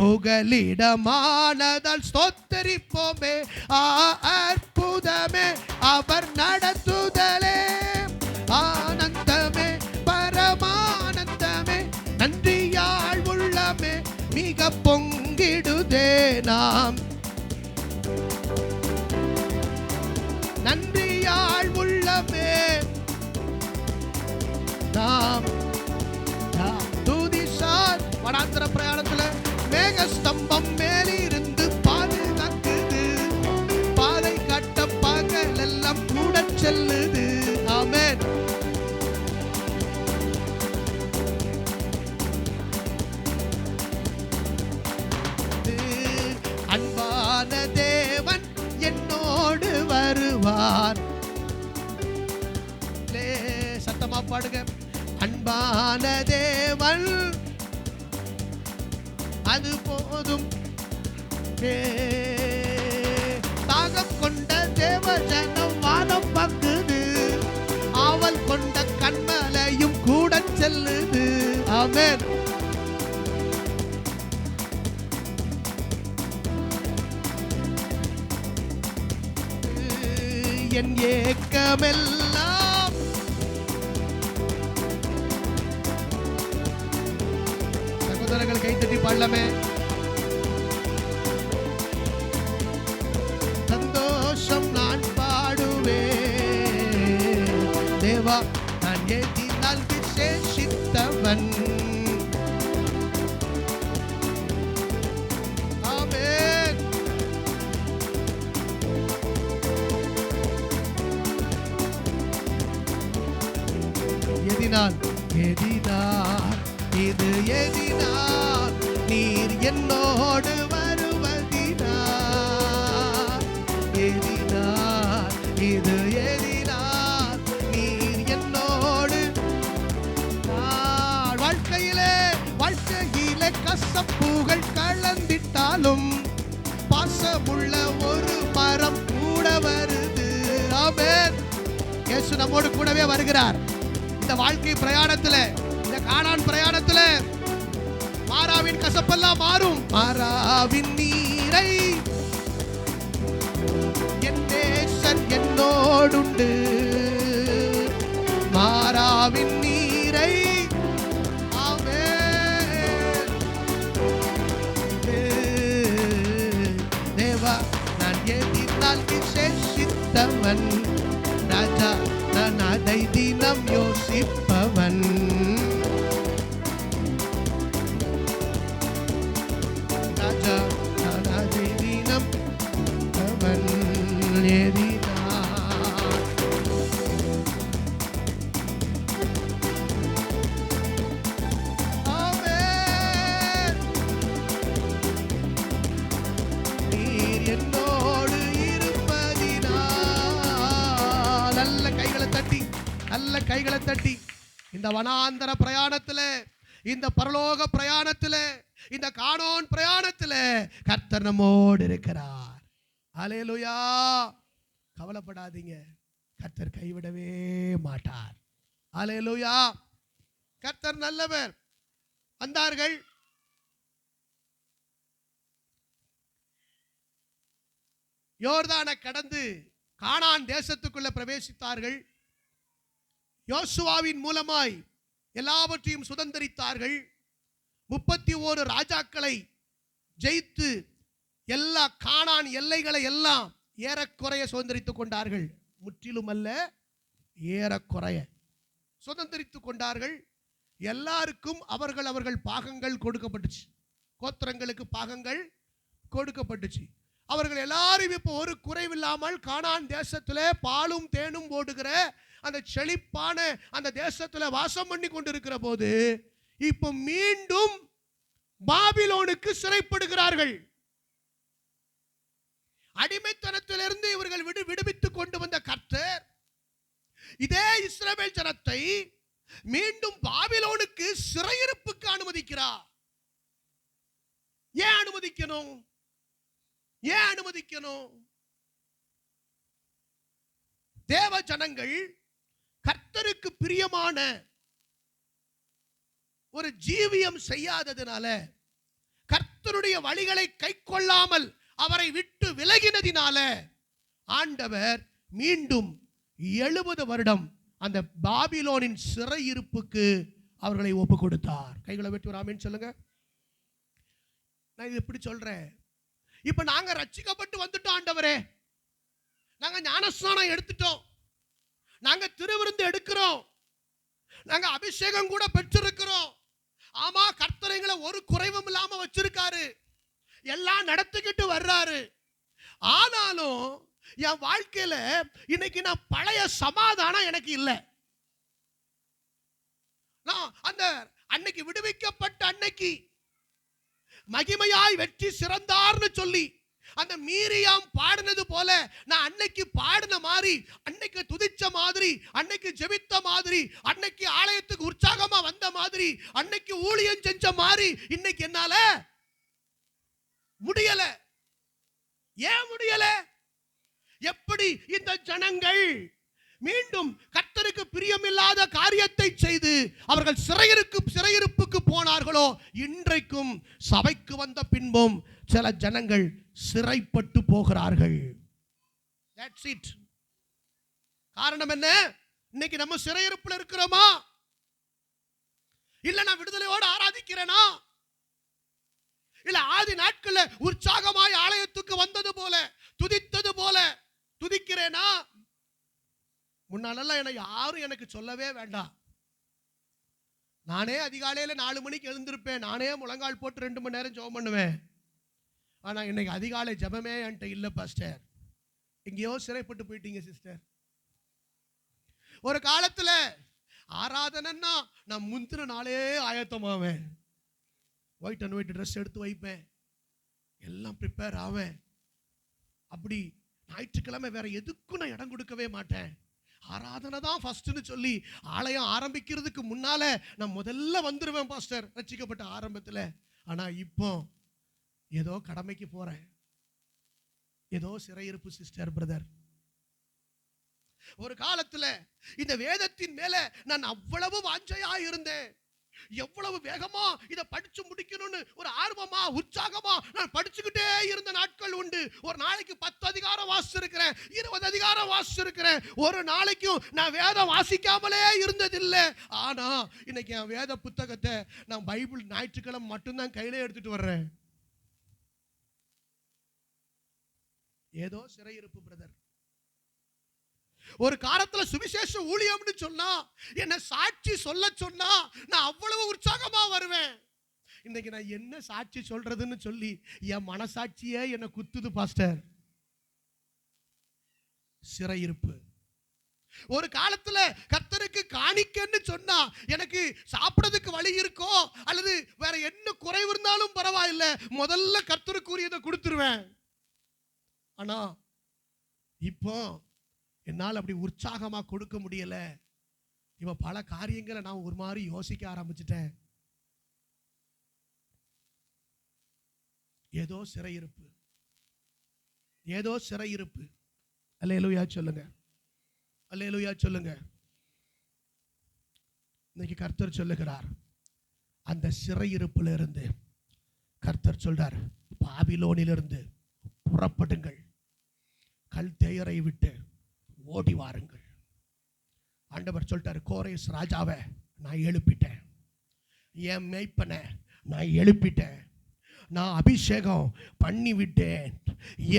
புகலிடமானதால் ஸ்தோத்தரிப்போமே. அற்புதமே அவர் நடத்துதலே, ஆனந்தமே பரமானந்தமே, நன்றியால் உள்ளமே மிக பொங்கிடுதே. நாம் நன்றியால் உள்ளமே நாம் துதிசார். வனாந்தர பிரயாணத்துல மேக ஸ்தம்பம் மேலிருந்து பாதுகாக்குது, பாதை காட்ட பகல் எல்லாம் கூட செல்லுது. ஆமென். அன்பான தேவன் என்னோடு வருவார். சத்தமா பாடுங்க. அன்பான தேவன் அது போதும். தாகம் கொண்ட தேவ ஜனம் வானம் பக்குது, ஆவல் கொண்ட கண்மலையும் கூட செல்லுது. ஆமென். என் ஏக்கமெல்லாம் சகோதரர்கள் கைத்தட்டி பாடலாமே. சந்தோஷம் நான் பாடுவேன், தேவா நான் ஏதினால் விசேஷித்தவன். ஆமென். எதினால் எதினால் இது எதினால் நீர் என்னோடு வருவதினால், எதினால் இது எதினால் நீர் என்னோடு. வாழ்க்கையிலே கசப்புகள் கலந்திட்டாலும் பாசமுள்ள ஒரு மரம் கூட வருது. ஆமென். இயேசு நம்மோடு கூடவே வருகிறார். இந்த வாழ்க்கை பிரயாணத்துல, இந்த கானான் பிரயாணத்துல மாறாவின் கசப்பெல்லாம் மாறும். மாறாவின் நீரை என் நேசன் என்னோடுண்டு, மாறாவின் நீரை. ஆமென். தேவா நான் ஏதினால் விசேஷித்தவன், ராஜா நான் அதை தினம் யோசிப்பவன். ராஜா நான் அதை தினம் அவன் ஏதினான். ஆமென். நீர் என்னோடு இருப்பதினால். நல்ல கைகளை தட்டி இந்த வனாந்தர பிரயாணத்துல, இந்த பரலோக பிரயாணத்துல, இந்த கானான் பிரயாணத்துல கர்த்தர் நம்மோடு இருக்கிறார். அல்லேலூயா. கவலைப்படாதீங்க, கர்த்தர் கைவிடவே மாட்டார். அல்லேலூயா. கர்த்தர் நல்லவர். வந்தார்கள், யோர்தானை கடந்து கானான் தேசத்துக்குள்ள பிரவேசித்தார்கள். யோசுவாவின் மூலமாய் எல்லாவற்றையும் சுதந்தரித்தார்கள். 31 ராஜாக்களை ஜெயித்து எல்லா கானான் எல்லைகளை எல்லாம் ஏறக்குறைய சுதந்தரித்துக் கொண்டார்கள். முற்றிலும் அல்ல, ஏறக்குறைய சுதந்தரித்துக் கொண்டார்கள். எல்லாருக்கும் அவர்கள் பாகங்கள் கொடுக்கப்பட்டுச்சு. கோத்திரங்களுக்கு பாகங்கள் கொடுக்கப்பட்டுச்சு. அவர்கள் எல்லாரும் இப்போ ஒரு குறைவில்லாமல் கானான் தேசத்திலே பாலும் தேனும் ஓடுகிற அந்த செழிப்பான அந்த தேசத்துல வாசம் பண்ணி கொண்டிருக்கிற போது இப்போ மீண்டும் பாபிலோனுக்கு சிறைப்படுகிறார்கள். அடிமைத்தனத்திலிருந்து இவர்கள் விடுவித்துக் கொண்டு வந்த கர்த்தர் இதே இஸ்ரவேல் ஜனத்தை மீண்டும் பாபிலோனுக்கு சிறையிருப்புக்கு அனுமதிக்கிறார். ஏன் அனுமதிக்கணும்? தேவ ஜனங்கள் கர்த்தருக்கு பிரியமான ஒரு ஜீவியம் செய்யாததினால, கர்த்தருடைய வழிகளை கைக்கொள்ளாமல் அவரை விட்டு விலகினதினால ஆண்டவர் மீண்டும் 70 வருடம் அந்த பாபிலோனின் சிறையிருப்புக்கு அவர்களை ஒப்பு கொடுத்தார். கைகளை வெட்டி ஆமென் சொல்லுங்க. நான் இது எப்படி சொல்றேன்? இப்ப நாங்க ரட்சிக்கப்பட்டு வந்துட்டோம் ஆண்டவரே, நாங்க ஞானஸ்நானம் எடுத்துட்டோம், நாங்க திருவிருந்து எடுக்கிறோம், நாங்க அபிஷேகம் கூட பெற்றிருக்கிறோம். ஆமா, கர்த்தர் எங்களை ஒரு குறைவும் இல்லாம வச்சிருக்காரு, எல்லாம் நடத்திக்கிட்டு வர்றாரு. ஆனாலும் என் வாழ்க்கையில இன்னைக்கு நான் பழைய சமாதானம் எனக்கு இல்லை. நான் அந்த அன்னைக்கு விடுவிக்கப்பட்ட அன்னைக்கு மகிமையாய் வெற்றி சிறந்தார்னு சொல்லி அந்த மீரியாம் பாடினது போல நான் அன்னைக்கு பாடின மாதிரி, அன்னைக்கு துதிச்ச மாதிரி, அன்னைக்கு ஜெபித்த மாதிரி, அன்னைக்கு ஆலயத்துக்கு உற்சாகமா வந்த மாதிரி, அன்னைக்கு ஊழியம் செஞ்ச மாதிரி இன்னைக்கு என்னால முடியல. ஏன் முடியல? எப்படி இந்த ஜனங்கள் மீண்டும் கர்த்தருக்கு பிரியமில்லாத காரியத்தை செய்து அவர்கள் சிறையிருப்புக்கு போனார்களோ, இன்றைக்கும் சபைக்கு வந்த பின்பும் சில ஜனங்கள் சிறைப்பட்டு போகிறார்கள். That's it. காரணம் என்ன? இன்னைக்கு நம்ம சிறையிருப்புல இருக்கிறோமா? இல்ல நான் விடுதலையோடு ஆராதிக்கிறேனா? இல்ல ஆதி நாட்கள்ல உற்சாகமாய் ஆலயத்துக்கு வந்தது போல துதித்தது போல துதிக்கிறேனா? முன்னாலெல்லாம் யாரும் எனக்கு சொல்லவே வேண்டாம். நானே அதிகாலையில 4 மணிக்கு எழுந்திருப்பேன். நானே முழங்கால் போட்டு 2 மணி நேரம் ஜெபம் பண்ணுவேன். ஆனா இன்னைக்கு அதிகாலை ஜெபமே என்கிட்ட இல்ல பாஸ்டர். எங்கேயோ சிறைப்பட்டு போயிட்டீங்க சிஸ்டர். ஒரு காலத்துல ஆராதனைன்னா நான் முந்தின நாளே ஆயத்தமாவேன். ஒயிட் அண்ட் ஒயிட் ட்ரெஸ் எடுத்து வைப்பேன், எல்லாம் ப்ரிப்பேர் ஆவேன். அப்படி ஞாயிற்றுக்கிழமை வேற எதுக்கும் நான் இடம் கொடுக்கவே மாட்டேன். ஆராதனை தான் ஃபர்ஸ்ட்னு சொல்லி ஆலயம் ஆரம்பிக்கிறதுக்கு முன்னால நான் முதல்ல வந்துருவேன் பாஸ்டர், ரட்சிக்கப்பட்ட ஆரம்பத்தில். ஆனா இப்போ ஏதோ கடமைக்கு போறேன், ஏதோ சிறையிருப்பு சிஸ்டர் பிரதர். ஒரு காலத்துல இந்த வேதத்தின் மேல நான் அவ்வளவு வாஞ்சையா இருந்தேன். எவ்வளவு வேகமா இதை படிச்சு முடிக்கணும்னு ஒரு ஆர்வமா உற்சாகமா நான் படிச்சுக்கிட்டே இருந்த நாட்கள் உண்டு. ஒரு நாளைக்கு 10 அதிகாரம் வாசிச்சிருக்கிறேன், 20 அதிகாரம் வாசிச்சிருக்கிறேன். ஒரு நாளைக்கும் நான் வேதம் வாசிக்காமலே இருந்ததில்லை. ஆனா இன்னைக்கு என் வேத புத்தகத்தை நான் பைபிள் ஞாயிற்றுக்கிழமை மட்டும்தான் கையில எடுத்துட்டு வர்றேன். ஏதோ சிறையிருப்பு பிரதர். ஒரு காலத்துல சுவிசேஷ ஊழியம்னு சொன்னா, என்ன சாட்சி சொல்ல சொன்னா நான் அவ்வளவு உற்சாகமா வருவேன். இன்னைக்கு நான் என்ன சாட்சி சொல்றதுன்னு சொல்லி என் மனசாட்சியே என்ன குத்துது பாஸ்டர். சிறையிருப்பு. ஒரு காலத்துல கர்த்தருக்கு காணிக்கன்னு சொன்னா எனக்கு சாப்பிடறதுக்கு வழி இருக்கோ அல்லது வேற என்ன குறைவு இருந்தாலும் பரவாயில்லை, முதல்ல கர்த்தருக்குரியதை கொடுத்துருவேன். ஆனா இப்போ என்னால் அப்படி உற்சாகமா கொடுக்க முடியல. இவ பல காரியங்களை நான் ஒரு மாதிரி யோசிக்க ஆரம்பிச்சிட்டேன். ஏதோ சிறையிருப்பு, ஏதோ சிறையிருப்பு. அல்லேலூயா சொல்லுங்க, அல்லேலூயா சொல்லுங்க. இன்னைக்கு கர்த்தர் சொல்லுகிறார், அந்த சிறையிருப்புல இருந்து கர்த்தர் சொல்றார், பாபிலோனிலிருந்து புறப்படுங்கள், கல்தேயரை விட்டு ஓடி வாருங்கள். ஆண்டவர் சொல்லிட்டார், கோரேஸ் ராஜாவை நான் எழுப்பிட்டேன், என் மேய்ப்பனை நான் எழுப்பிட்டேன், நான் அபிஷேகம் பண்ணி விட்டேன்,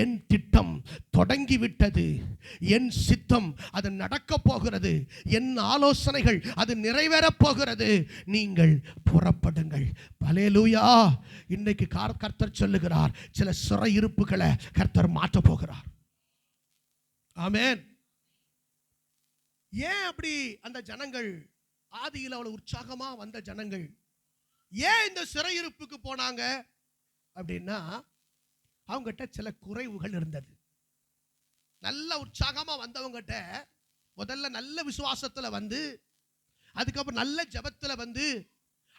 என் திட்டம் தொடங்கி விட்டது, என் சித்தம் அது நடக்க போகிறது, என் ஆலோசனைகள் அது நிறைவேறப் போகிறது, நீங்கள் புறப்படுங்கள். அல்லேலூயா. இன்னைக்கு கர்த்தர் சொல்லுகிறார், சில சிறையிருப்புகளை கர்த்தர் மாற்ற போகிறார். ஆமென். ஏன் அப்படி அந்த ஜனங்கள் ஆதியில் அவ்வளவு உற்சாகமா வந்த ஜனங்கள் ஏன் இந்த சிறையிருப்புக்கு போனாங்க அப்படின்னா, அவங்ககிட்ட சில குறைவுகள் இருந்தது. நல்ல உற்சாகமா வந்தவங்ககிட்ட முதல்ல நல்ல விசுவாசத்துல வந்து, அதுக்கப்புறம் நல்ல ஜெபத்துல வந்து,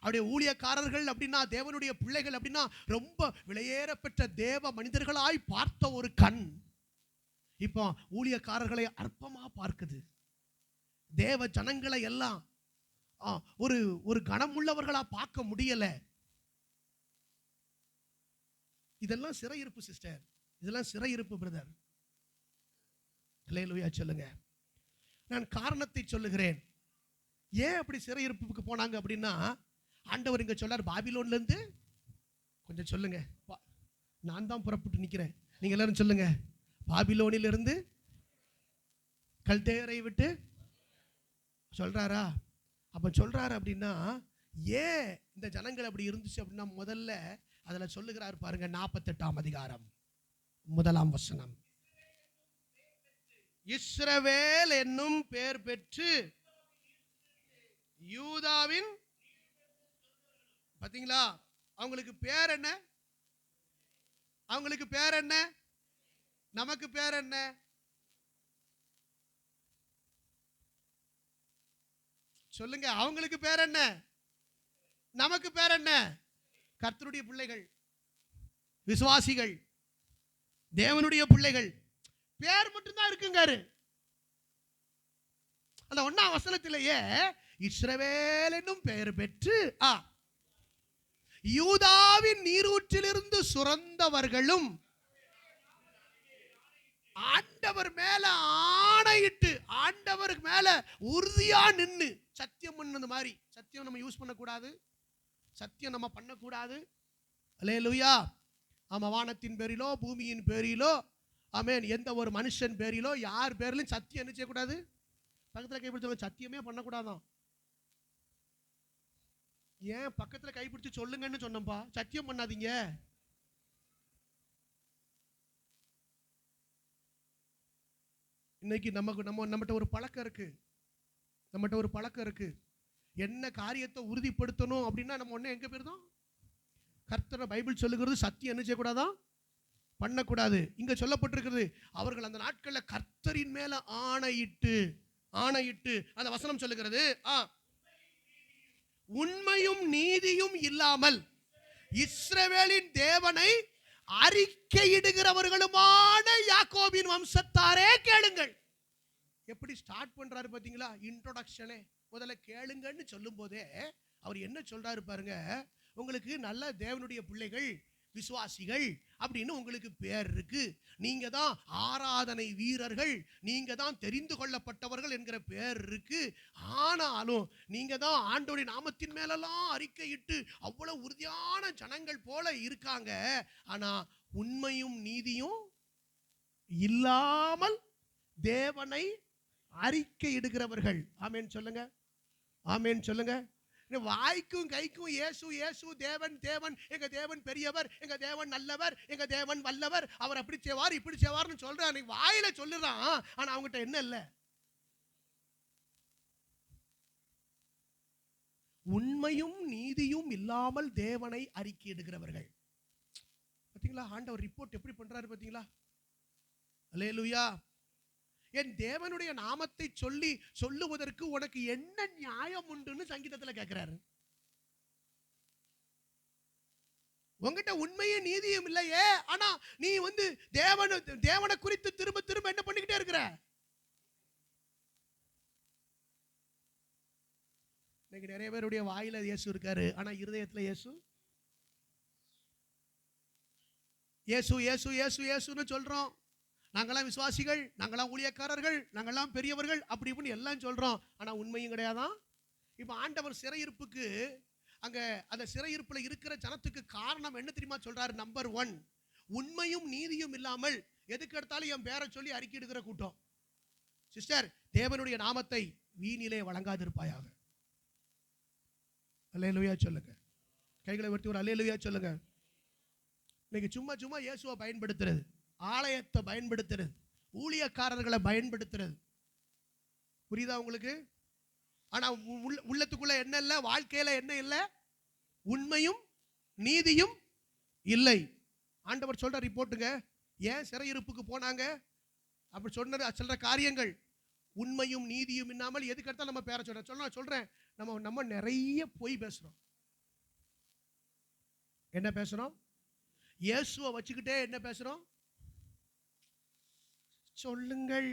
அவருடைய ஊழியக்காரர்கள் அப்படின்னா தேவனுடைய பிள்ளைகள் அப்படின்னா ரொம்ப விலையேறப்பெற்ற தேவ மனிதர்களாய் பார்த்த ஒரு கண் இப்போ ஊழியக்காரர்களை அற்பமா பார்க்குது. தேவ ஜனங்களை எல்லாம் ஒரு ஒரு கனமுள்ளவர்களா பார்க்க முடியல. இதெல்லாம் சிறையிருப்பு சிஸ்டர், இதெல்லாம் சிறையிருப்பு பிரதர். அல்லேலூயா சொல்லுங்க. நான் காரணத்தை சொல்லுகிறேன். ஏன் அப்படி சிறையிருப்புக்கு போனாங்க அப்படின்னா, ஆண்டவர் இங்க சொல்லார், பாபிலோன்ல இருந்து கொஞ்சம் சொல்லுங்க, நான் தான் புறப்பட்டு நிக்கிறேன், நீங்க எல்லாரும் சொல்லுங்க, பாபிலோனிலிருந்து கல்தேயரை விட்டு சொல்றாரா? அப்ப சொல்றாரு அப்படின்னா, ஏன் இந்த ஜனங்கள் அப்படி இருந்துச்சு அப்படின்னா, முதல்ல அதுல சொல்லுகிறார் பாருங்க, 48ஆம் அதிகாரம் 1ஆம் வசனம். இஸ்ரவேல் என்னும் பெயர் பெற்று யூதாவின், பாத்தீங்களா அவங்களுக்கு பேர் என்ன? அவங்களுக்கு பேர் என்ன? நமக்கு பேர் என்ன? சொல்லுங்க, அவங்களுக்கு பேர் என்ன? நமக்கு பேர் என்ன? கர்த்தருடைய பிள்ளைகள், விசுவாசிகள், தேவனுடைய பிள்ளைகள். பேர் மட்டும்தான் இருக்குங்காரு. அந்த 1ஆம் வசனத்திலேயே இஸ்ரவேல் என்னும் பெயர் பெற்று யூதாவின் நீரூற்றிலிருந்து சுரந்தவர்களும் ஆண்டவர் மேல ஆணையிட்டு, ஆண்டவருக்கு மேல உறுதியா நின்னு சத்தியம் பண்ணது மாதிரி. சத்தியம் நம்ம யூஸ் பண்ணக்கூடாது, சத்தியம் நம்ம பண்ணக்கூடாது. அல்லேலூயா. ஆமா, வானத்தின் பேரிலோ பூமியின் பேரிலோ ஆமென், எந்த ஒரு மனுஷன் பேரிலோ யார் பேரிலும் சத்தியம் என்ன செய்யக்கூடாது. பக்கத்தில் கைப்பிடிச்ச சத்தியமே பண்ணக்கூடாதான். ஏன் பக்கத்துல கைப்பிடிச்சு சொல்லுங்கன்னு சொன்னப்பா, சத்தியம் பண்ணாதீங்க. இன்னைக்கு நம்மகிட்ட ஒரு பழக்கம் இருக்கு. நம்மகிட்ட ஒரு பழக்கம் இருக்கு. என்ன காரியத்தை உறுதிப்படுத்தணும் அப்படின்னா நம்ம ஒண்ணு எங்க போயிருந்தோம். கர்த்தர் பைபிள் சொல்லுகிறது சத்தியம் என்ன செய்யக்கூடாதான், பண்ணக்கூடாது. இங்க சொல்லப்பட்டிருக்கிறது அவர்கள் அந்த நாட்களில் கர்த்தரின் மேல ஆணையிட்டு அந்த வசனம் சொல்லுகிறது, உண்மையும் நீதியும் இல்லாமல் இஸ்ரவேலின் தேவனை அறிக்கையிடுகிறவர்களுமான யாக்கோபின் வம்சத்தாரே கேளுங்கள். எப்படி ஸ்டார்ட் பண்றாரு பாத்தீங்களா? இன்ட்ரோடக்ஷனே முதல்ல கேளுங்கன்னு சொல்லும் போதே அவர் என்ன சொல்றாரு பாருங்க. உங்களுக்கு நல்ல தேவனுடைய பிள்ளைகள், விசுவாசிகள் அப்படின்னு உங்களுக்கு பேர் இருக்கு. நீங்க தான் ஆராதனை வீரர்கள், நீங்க தான் தெரிந்து கொள்ளப்பட்டவர்கள் என்கிற பேர் இருக்கு. ஆனாலும் நீங்க தான் ஆண்டவருடைய நாமத்தின் மேலெல்லாம் அறிக்கையிட்டு அவ்வளவு உறுதியான ஜனங்கள் போல இருக்காங்க. ஆனா உண்மையும் நீதியும் இல்லாமல் தேவனை அறிக்கையிடுகிறவர்கள். ஆமென் சொல்லுங்க, ஆமென் சொல்லுங்க. வாய்க்கும் கைக்கும் இயேசு இயேசு, தேவன் தேவன், எங்க தேவன் பெரியவர், எங்க தேவன் நல்லவர், எங்க தேவன் வல்லவர், அவர் அப்படி செய்வார் இப்படி செய்வார்னு சொல்றான். வாயில சொல்லுறான், ஆனா அவங்ககிட்ட என்ன இல்ல? உண்மையும் நீதியும் இல்லாமல் தேவனை அறிக்கையிடுகிறவர்கள். பாத்தீங்களா ஆண்டவர் ரிப்போர்ட் எப்படி பண்றாரு பாத்தீங்களா? அல்லேலூயா. என் தேவனுடைய நாமத்தை சொல்லுவதற்கு உனக்கு என்ன நியாயம் உண்டுன்னு சங்கீதத்தில் கேட்கிறாரு. உங்ககிட்ட உண்மையும் நீதியும் இல்லையே, ஆனா நீ தேவனை குறித்து திரும்ப திரும்ப என்ன பண்ணிக்கிட்டே இருக்கிற? இன்னைக்கு நிறைய பேருடைய வாயில இயேசு இருக்காரு, ஆனா இருதயத்துல இயேசு இயேசு இயேசு இயேசு இயேசுன்னு சொல்றோம். நாங்களாம் விசுவாசிகள், நாங்களாம் ஊழியக்காரர்கள், நாங்களாம் பெரியவர்கள் அப்படி இப்படின்னு எல்லாம் சொல்றோம். ஆனா உண்மையும் கிடையாதான். இப்ப ஆண்டவர் சிறையிருப்புக்கு அங்க அந்த சிறையிருப்புல இருக்கிற ஜனத்துக்கு காரணம் என்ன தெரியுமா சொல்றாரு? நம்பர் 1, உண்மையும் நீதியும் இல்லாமல் எதுக்கு எடுத்தாலும் என் பேரை சொல்லி அறிக்கையிடுகிற கூட்டம். சிஸ்டர், தேவனுடைய நாமத்தை வீணிலே வழங்காதிருப்பாயாக. அல்லேலூயா சொல்லுங்க. கைகளை உயர்த்தி ஒரு அல்லேலூயா சொல்லுங்க. இன்னைக்கு சும்மா சும்மா இயேசுவை பயன்படுத்துறது, ஆலயத்தை பயன்படுத்துறது, ஊழியக்காரர்களை பயன்படுத்துறது, புரியுதா உங்களுக்கு? ஆனா உள்ளத்துக்குள்ள என்ன இல்ல? வாழ்க்கையில என்ன இல்ல? உண்மையும் நீதியும் இல்லை. ஆண்டவர் சொல்ற ரிப்போர்ட்டுங்க. ஏன் சிறையிருப்புக்கு போனாங்க அப்படி சொன்னது சொல்ற காரியங்கள் உண்மையும் நீதியும் இல்லாமல் எதுக்கு எடுத்தா நம்ம பேர சொல்றேன். நம்ம நிறைய பொய் பேசுறோம். என்ன பேசுறோம்? இயேசுவை வச்சுக்கிட்டே என்ன பேசுறோம்? சொல்லுங்கள்.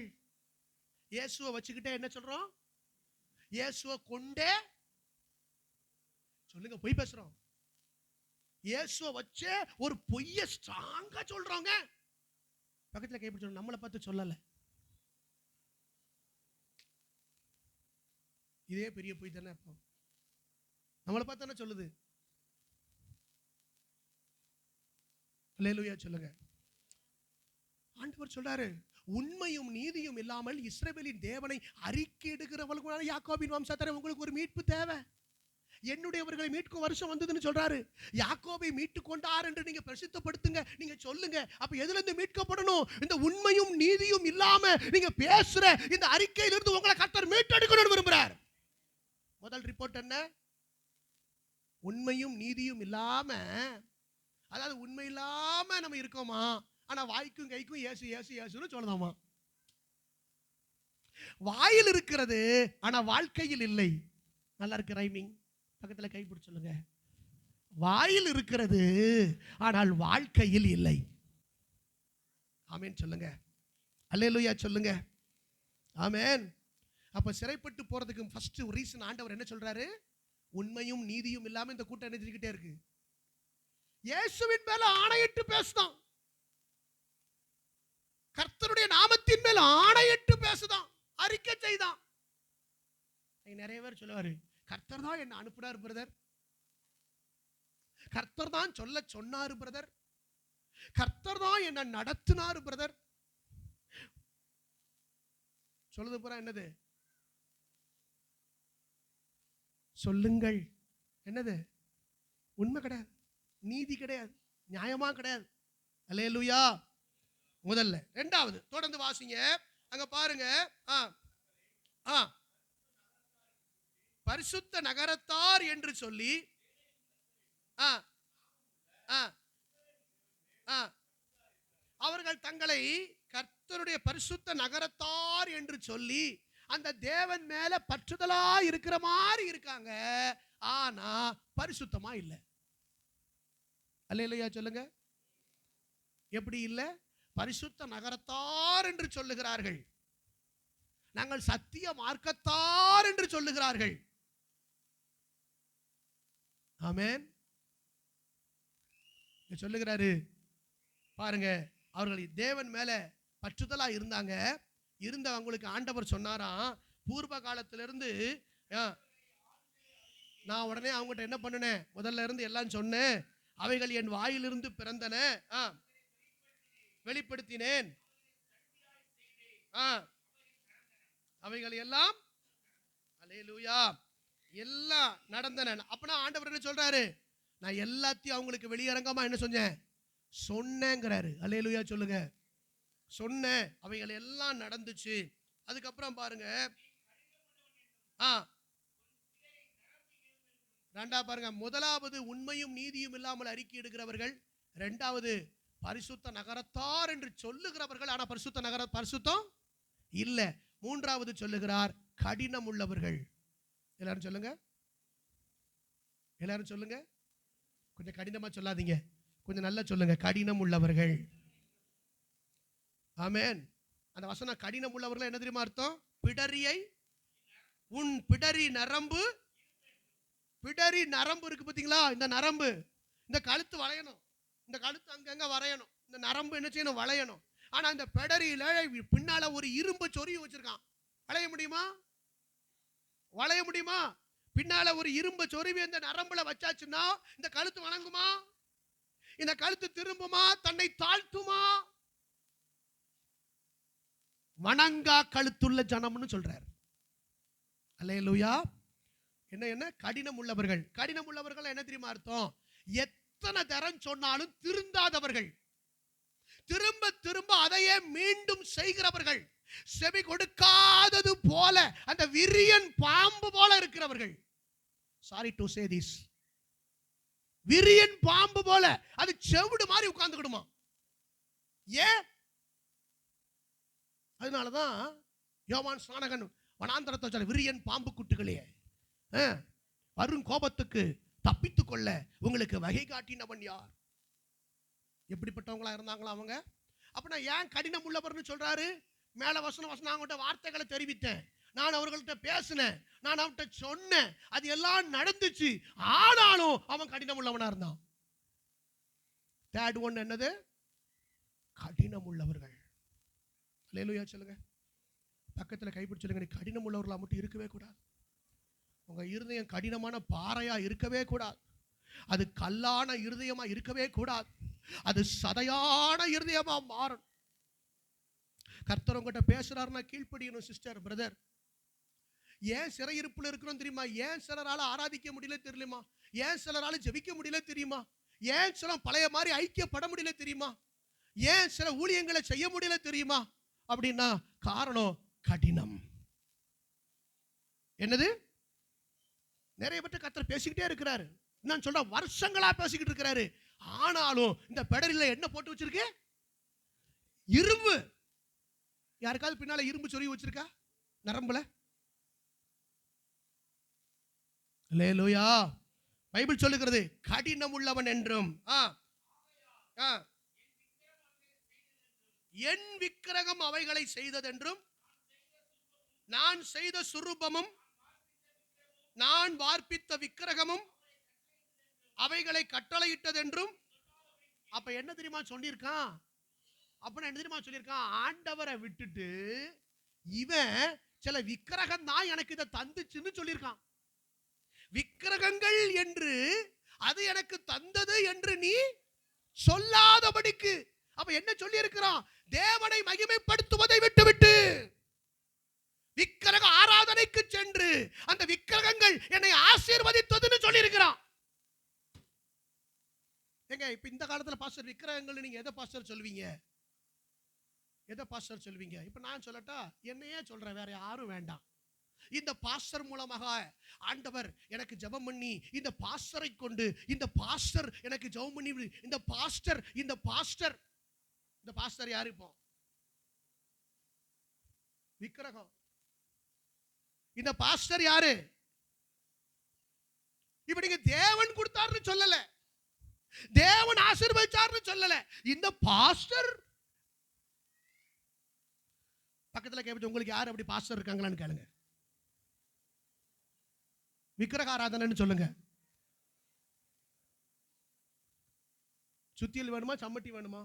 இயேசுவை வச்சுக்கிட்டே என்ன சொல்றோம்? இயேசுவை கொண்டே சொல்லுங்க. பொய் பேசுறோம். இயேசுவை வச்சே ஒரு பொய்ய ஸ்ட்ராங்கா சொல்றோங்க. பக்கத்துல கைப்பிடிச்சோம், நம்மளை பார்த்து சொல்லல. இதே பெரிய பொய் தானே. அப்போ நம்மளை பார்த்து என்ன சொல்லுது? அல்லேலூயா சொல்லுங்க. ஆண்டவர் சொல்றாரு, உண்மையும் நீதியும் இல்லாமல் இஸ்ரவேலின் தேவனை அறிக்கையிடுகிறவர்கள் யாக்கோபின் வம்சத்தாரே, உங்களுக்கு ஒரு மீட்பு தேவை. என்னுடையவர்களை மீட்கும் வருஷம் வந்ததுன்னு சொல்றாரு. யாக்கோபை மீட்டு கொண்டார் என்று நீங்க பிரசித்தப்படுத்துங்க, நீங்க சொல்லுங்க. அப்ப எதுல இருந்து மீட்கப்படணும்? இந்த உண்மையும் நீதியும் இல்லாம நீங்க பேசுற இந்த அறிக்கையிலிருந்து உங்களை கர்த்தர் மீட்டெடுக்கணும்னு விரும்புறார். முதல் ரிப்போர்ட் என்ன? உண்மையும் நீதியும் இல்லாம, அதாவது உண்மை இல்லாம நம்ம இருக்கோமா, ஆனா வாய்க்கும் கைக்கும் இயேசு இயேசு இயேசுன்னு சொல்லலாமா? வாயில் இருக்கிறது ஆனா வாழ்க்கையில் இல்லை. நல்லா இருக்கு ரைமிங். பக்கத்துல கை பிடிச்சு சொல்லுங்க. வாயில் இருக்கிறது ஆனால் வாழ்க்கையில் இல்லை. ஆமென் சொல்லுங்க. அல்லேலூயா சொல்லுங்க. ஆமென். அப்ப சிறைப்பட்டு போறதுக்கு ஃபர்ஸ்ட் ரீசன் ஆண்டவர் என்ன சொல்றாரு? உண்மையும் நீதியும் இல்லாம இந்த கூட்டம் என்ன செஞ்சுக்கிட்டே இருக்கு? இயேசுவின் மேல ஆணையிட்டு பேசுதான், கர்த்தருடைய நாமத்தின் மேல ஆணையிட்டு பேசுதான், அறிக்கை செய்தான். நிறைய பேர் சொல்லுவாரு, கர்த்தர் தான் என்ன அனுப்புனார் பிரதர், கர்த்தர் தான் சொல்ல சொன்னாரு பிரதர், கர்த்தர் தான் என்ன நடத்தினார் பிரதர். சொல்லுது பூரா என்னது? சொல்லுங்கள். என்னது? உண்மை கிடையாது, நீதி கிடையாது, நியாயமா கிடையாது. அல்லேலூயா. முதல்ல. இரண்டாவது தொடர்ந்து வாசிங்க, அங்க பாருங்க. பரிசுத்த நகரத்தார் என்று சொல்லி அவர்கள் தங்களை கர்த்தருடைய பரிசுத்த நகரத்தார் என்று சொல்லி அந்த தேவன் மேல பற்றுதலா இருக்கிற மாதிரி இருக்காங்க, ஆனா பரிசுத்தமா இல்ல. அல்லேலூயா சொல்லுங்க. எப்படி இல்ல? பரிசுத்த நகரத்தார் என்று சொல்லுகிறார்கள், நாங்கள் சத்திய மார்க்கத்தார் என்று சொல்லுகிறார்கள். ஆமென். சொல்லுகிறாரு பாருங்க, அவர்கள் தேவன் மேல பற்றுதலா இருந்தாங்க. இருந்தவங்களுக்கு ஆண்டவர் சொன்னாராம், பூர்வ காலத்திலிருந்து நான் உடனே அவங்ககிட்ட என்ன பண்ணினேன்? முதல்ல இருந்து எல்லாம் சொன்னேன், அவைகள் என் வாயிலிருந்து பிறந்தன, வெளிப்படுத்தினேன், அவைகள் எல்லாம் அல்லேலூயா எல்லாம் நடந்தன. அப்பனா ஆண்டவர் என்ன சொல்றாரு? நான் எல்லாத்தையும் அவங்களுக்கு வெளியரங்கமா என்ன சொன்னேன்? சொன்னேங்கிறாரு. அல்லேலூயா சொல்லுங்க. சொன்னேன், அவைகள் எல்லாம் நடந்துச்சு. அதுக்கப்புறம் பாருங்க, ரெண்டா பாருங்க, முதலாவது உண்மையும் நீதியும் இல்லாமல் அறிக்கை எடுக்கிறவர்கள், இரண்டாவது பரிசுத்த நகரத்தார் என்று சொல்லுகிறவர்கள், ஆனா பரிசுத்தம் இல்ல. மூன்றாவது சொல்லுகிறார் கடினம் உள்ளவர்கள். எல்லாரும் சொல்லுங்க, எல்லாரும் சொல்லுங்க. கொஞ்சம் கடினமா சொல்லாதீங்க, கொஞ்சம் நல்லா சொல்லுங்க. கடினம் உள்ளவர்கள். ஆமென். அந்த வசனம் கடினம் உள்ளவர்கள் என்ன தெரியுமா அர்த்தம்? பிடரியை உன் பிடரி நரம்பு, பிடரி நரம்பு இருக்கு பாத்தீங்களா? இந்த நரம்பு, இந்த கழுத்து வளையணும், இந்த கழுத்து அங்கங்க வரையணும், இந்த நரம்பு என்ன செய்யணும்? வளையணும். ஆனா இந்த பிடரியில பின்னால ஒரு இரும்பு சொருவி வச்சிருக்கான். வளைய முடியுமா? வளைய முடியுமா? பின்னால ஒரு இரும்பு சொருவி இந்த நரம்புல வச்சாச்சுன்னா இந்த கழுத்து வணங்குமா? இந்த கழுத்து திரும்புமா? தன்னை தாழ்த்துமா? வணங்கா கழுத்துள்ள ஜனம்னு சொல்றார். அல்லேலூயா. என்ன கடினம் உள்ளவர்கள். கடினம் உள்ளவர்கள் என்ன தெரியுமா அர்த்தம்? எத்தனை தரம் சொன்னாலும் திருந்தாதவர்கள், திரும்ப திரும்ப அதையே மீண்டும் செய்கிறவர்கள், செவி கொடுக்காதது போல அந்த விரியன் பாம்பு போல இருக்கிறவர்கள். சாரி டு சே திஸ், விரியன் பாம்பு போல அது செவிடு மாதிரி உட்கார்ந்துக்கிடுமா. ஏன்? அதனாலதான் யோவான் ஸ்நானகன் வனாந்தரத்தை சொல்ல, விரியன் பாம்பு குட்டிகளே, வரும் கோபத்துக்கு தப்பித்துக் கொள்ள உங்களுக்கு வகை காட்டினவன் யார்? எப்படிப்பட்டவங்களா இருந்தாங்களா அவங்க? அப்ப ஏன் கடினம் உள்ளவர்னு சொல்றாரு? மேல வசனம் அவங்கள்ட்ட வார்த்தைகளை தெரிவித்தேன், நான் அவர்கள்ட்ட பேசினேன், நான் அவன்கிட்ட சொன்னேன், அது எல்லாம் நடந்துச்சு, ஆனாலும் அவன் கடினம் உள்ளவனா இருந்தான். தேர்ட் ஒன் என்னது? கடினம் உள்ளவர்கள். அல்லேலூயா சொல்லுங்க. பக்கத்துல கைப்பிடிச்சு சொல்லுங்க, நீ கடினம் உள்ளவர்களா மட்டும் இருக்கவே கூடாது. உங்க இருதயம் கடினமான பாறையா இருக்கவே கூடாது. அது கல்லான இருதயமா இருக்கவே கூடாது. அது சதையான இருதயமா மாறணும். கர்த்தர் உங்ககிட்ட பேசுறாருன்னா கீழ்ப்படியணும் சிஸ்டர், பிரதர். ஏன் சிறையிருப்புல இருக்கிறோம் தெரியுமா? ஏன் சிலரால ஆராதிக்க முடியல தெரியுமா? ஏன் சிலரால ஜெபிக்க முடியல தெரியுமா? ஏன் சில பழைய மாதிரி ஐக்கியப்பட முடியல தெரியுமா? ஏன் சில ஊழியங்களை செய்ய முடியல தெரியுமா? அப்படின்னா காரணம் கடினம். என்னது? நிறைய பேர் கர்த்தர் பேசிக்கிட்டே இருக்கிறாரு. நான் சொல்ற வருஷங்களா பேசிக்கிட்டு இருக்கிறாரு. ஆனாலும் இந்த பெடரில என்ன போட்டு வச்சிருக்கு? இரும்பு. யாருக்காவது பின்னால இரும்பு சொருவி வச்சிருக்கா நரம்புல? அல்லேலூயா. பைபிள் சொல்லுகிறது கடினம் உள்ளவன் என்றும் என் விக்கிரகம் அவைகளை செய்ததென்றும் நான் செய்த சுரூபமும் நான் வார்ப்பித்த விக்கிரகமும் அவைகளை கட்டளையிட்டதென்றும். அப்ப என்ன தெரியுமா சொல்லியிருக்கான்? அப்ப என்ன தெரியுமா சொல்லியிருக்கான்? ஆண்டவரை விட்டுட்டு இவன் சில விக்கிரகம் தான் எனக்கு இதை தந்துச்சுன்னு சொல்லியிருக்கான். விக்கிரகங்கள் என்று அது எனக்கு தந்தது என்று நீ சொல்லாதபடிக்கு. அப்ப என்ன சொல்லி இருக்கிறான்? தேவனை மகிமைப்படுத்துவதை விட்டுவிட்டு விக்கிரக ஆராதனைக்கு சென்று அந்த விக்கிரகங்கள் என்னை ஆசீர்வதித்ததுன்னு சொல்லி இருக்கிறான். ஏங்க இப்ப இந்த காலத்துல பாஸ்டர் விக்கிரகங்கள் நீங்க எதை பாஸ்டர் சொல்வீங்க? எதை பாஸ்டர் சொல்வீங்க? இப்ப நான் சொல்லட்டா? என்னையே சொல்றேன், வேற யாரும் வேண்டாம். இந்த பாஸ்டர் மூலமாக ஆண்டவர் எனக்கு ஜெபம் பண்ணி, இந்த பாஸ்டரை கொண்டு, இந்த பாஸ்டர் எனக்கு ஜெபம் பண்ணி, இந்த பாஸ்டர் யாரு? இப்போ விக்கிரகம். இந்த பாஸ்டர் யாரு? இப்ப நீங்க தேவன் கொடுத்தாருன்னு சொல்லல, தேவன் ஆசீர்வதிச்சாருன்னு சொல்லல, இந்த பாஸ்டர். பக்கத்துல கேட்டு உங்களுக்கு யார் அப்படி பாஸ்டர் இருக்காங்களான்னு கேளுங்க. விக்கிரக ஆராதனைன்னு சொல்லுங்க. சுத்தியல் வேணுமா, சம்மட்டி வேணுமா?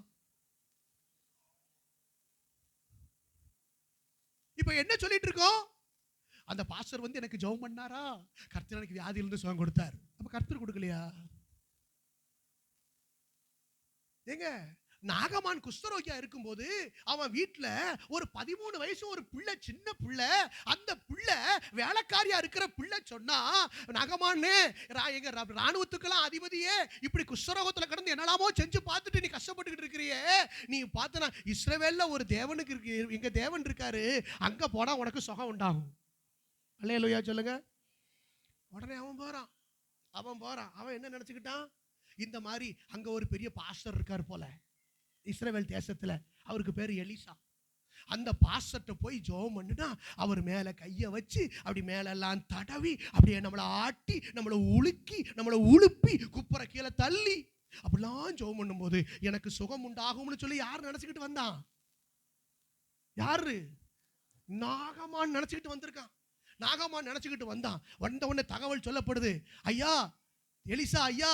இப்ப என்ன சொல்லிட்டு இருக்கோம்? அந்த பாஸ்டர் வந்து எனக்கு ஜெபம் பண்ணாரா, கர்த்தர் எனக்கு வியாதியிலிருந்து சுகம் கொடுத்தார். அப்ப கர்த்தர் கொடுக்கலையா? ஏங்க நாகமான் குஷ்டரோகியா இருக்கும்போது அவன் வீட்டுல ஒரு 13 வயசு ஒரு பிள்ளை, சின்ன பிள்ளை, அந்த பிள்ளை வேலைக்காரியா இருக்கிற பிள்ளை சொன்னா, நாகமானே எங்க ராணுவத்துக்கெல்லாம் அதிபதியே, இப்படி குஷ்டரோகத்துல கடந்து என்னெல்லாமோ செஞ்சு பார்த்துட்டு நீ கஷ்டப்பட்டுக்கிட்டு இருக்கிறியே, நீ பார்த்தனா இஸ்ரவேல்ல ஒரு தேவனுக்கு இருக்கு, எங்க தேவன் இருக்காரு, அங்க போனா உனக்கு சுகம் உண்டாகும். அல்லேலூயா சொல்லுங்க. உடனே அவன் போறான். அவன் என்ன நினைச்சுக்கிட்டான்? இந்த மாதிரி அங்க ஒரு பெரிய பாஸ்டர் இருக்கார் போல இஸ்ரவேல் தேசத்துல, அவருக்கு பேரு எலிசா. அந்த பாஸ்டர்ட்ட போய் ஜெபம் பண்ணுனா அவர் மேல கைய வச்சு அப்படி மேல எல்லாம் தடவி அப்படியே நம்மளை ஆட்டி, நம்மளை உலுக்கி, நம்மளை உழுப்பி, குப்புற கீழே தள்ளி அப்படிலாம் ஜெபம் பண்ணும்போது எனக்கு சுகம் உண்டாகும்னு சொல்லி யார் நினைச்சுக்கிட்டு வந்தான்? யாரு? நாகமான் நினைச்சுக்கிட்டு வந்திருக்கான். நாகமான் நினைச்சுக்கிட்டு வந்தான். வந்த உடனே தகவல் சொல்லப்படுது, ஐயா எலிசா ஐயா,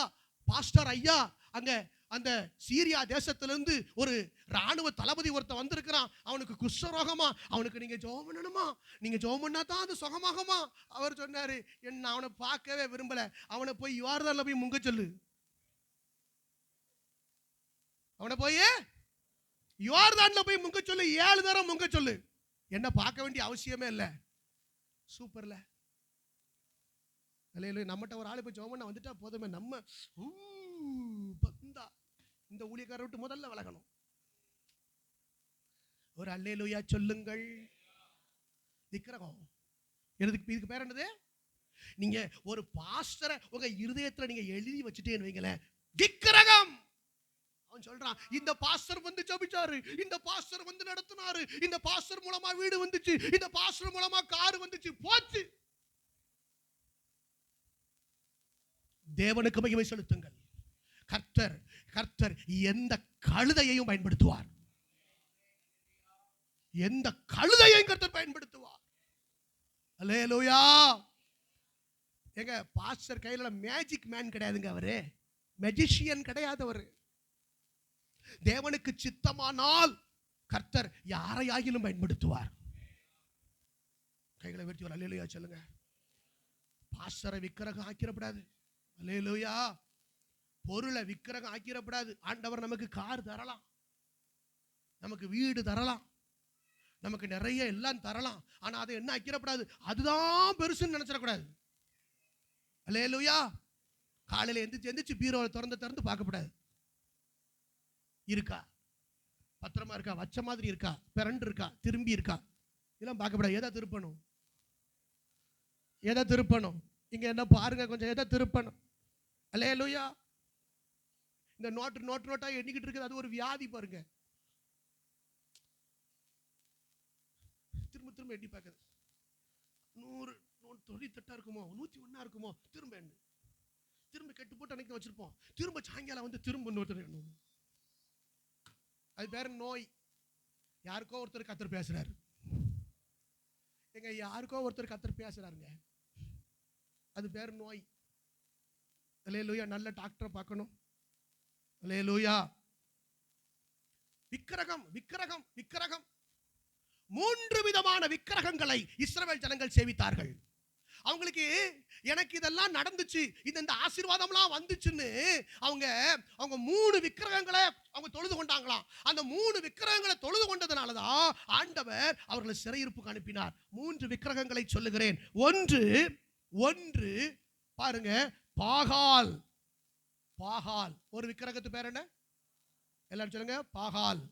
பாஸ்டர் ஐயா, அங்க அந்த சீரியா தேசத்திலிருந்து ஒரு ராணுவ தளபதி ஒருத்த வந்திருக்கிறான், அவனுக்கு குஷ்டரோகமா, அவனுக்கு நீங்க ஜெபம் பண்ணணுமா, நீங்க ஜெபம் பண்ணா தான் அது சுகமாகுமா. அவர் சொன்னாரு, என்ன அவனை பார்க்கவே விரும்பல, அவனை போய் யோர்தான்ல போய் முங்க சொல்லு, அவனை போய் யோர்தான்ல போய் முங்க சொல்லு, 7 தடவை முங்க சொல்லு, என்ன பார்க்க வேண்டிய அவசியமே இல்லை. சூப்பர்ல. நம்மகிட்ட ஒரு ஆளு போய் ஜெபம் பண்ண வந்துட்டா போதுமே, நம்ம இந்த ஊழியக்காரரை விட்டு முதல்ல விலகணும். ஒரு அல்லேலூயா சொல்லுங்கள். விக்கிரகம் இதுக்கு பேர் என்னது? நீங்க ஒரு பாஸ்டரை உங்க இருதயத்துல நீங்க எழுதி வச்சுட்டேன்னு வைங்களேன், விக்கிரகம். அவன் சொல்றான், இந்த பாஸ்டர் வந்து ஜெபிச்சாரு, இந்த பாஸ்டர் வந்து நடத்தினாரு, இந்த பாஸ்டர் மூலமா வீடு வந்துச்சு, இந்த பாஸ்டர் மூலமா கார் வந்துச்சு, போச்சு. தேவனுக்கு மகிமை செலுத்துங்கள். கர்த்தர் எந்த கழுதையையும் பயன்படுத்துவார், எந்த கழுதையையும் கர்த்தர் பயன்படுத்துவார். அல்லேலூயா. எங்க பாஸ்டர் கையில மேஜிக் மேன் கிடையாதுங்க, அவரு மெஜிஷியன் கிடையாது. அவரு தேவனுக்கு சித்தமானால் கர்த்தர் யாரையாகிலும் பயன்படுத்துவார். கைகளை வெட்டி ஒரு அல்லேலூயா சொல்லுங்க. பாஸ்டரை விக்கிரகம் ஆக்கிடப்படாது. அல்லேலூயா. பொருளை விக்கிரகம் ஆக்கிடப்படாது. ஆண்டவர் நமக்கு கார் தரலாம், நமக்கு வீடு தரலாம், நமக்கு நிறைய எல்லாம் தரலாம், ஆனா அதை என்ன ஆக்கிடப்படாது, அதுதான் பெருசுன்னு நினைச்சிடக்கூடாது. அல்லேலூயா. காலையில எந்திரிச்சு பீரோவை திறந்து பார்க்கப்படாது, இருக்கா, பத்திரமா இருக்கா, வச்ச மாதிரி இருக்கா, பிறண்டு இருக்கா, திரும்பி இருக்கா, இதெல்லாம் பார்க்கப்படாது. எதை திருப்பணும், இங்க என்ன பாருங்க கொஞ்சம், எதை திருப்பணும். அல்லேலூயா. இந்த நோட்டா எண்ணிக்கிட்டு இருக்குது, அது ஒரு வியாதி பாருங்க. திரும்ப எண்ணி பார்க்குது, 100 98 இருக்குமோ, 101 இருக்குமோ, திரும்ப கெட்டு போட்டு அன்னைக்கு வச்சிருப்போம், திரும்ப சாயங்காலம் வந்து திரும்ப 100. அது பேர் நோய். யாருக்கோ ஒருத்தர் கர்த்தர் பேசுறாரு. எங்க யாருக்கோ ஒருத்தர் கர்த்தர் பேசுறாருங்க. அது பேர் நோய். அல்லேலூயா. நல்ல டாக்டரை பார்க்கணும். அல்லேலூயா. விக்கிரகம் விக்கிரகம் விக்கிரகம். 3 விதமான விக்கிரகங்களை இஸ்ரவேல் ஜனங்கள் சேவித்தார்கள். அவங்களுக்கு எனக்கு இதெல்லாம் நடந்துச்சு, இந்த ஆசீர்வாதம்லாம் வந்துச்சுன்னு அவங்க 3 விக்கிரகங்களை அவங்க தொழுது கொண்டாங்களாம். அந்த 3 விக்கிரகங்களை தொழுது கொண்டதனால தான் ஆண்டவர் அவர்களை சிறையிருப்புக்கு அனுப்பினார். 3 விக்கிரகங்களை சொல்லுகிறேன். ஒன்று பாருங்க, பாகால். பாகால் ஒரு விக்கிரகத்து பேர் என்ன? எல்லாரும் சொல்லுங்க. பாகால்.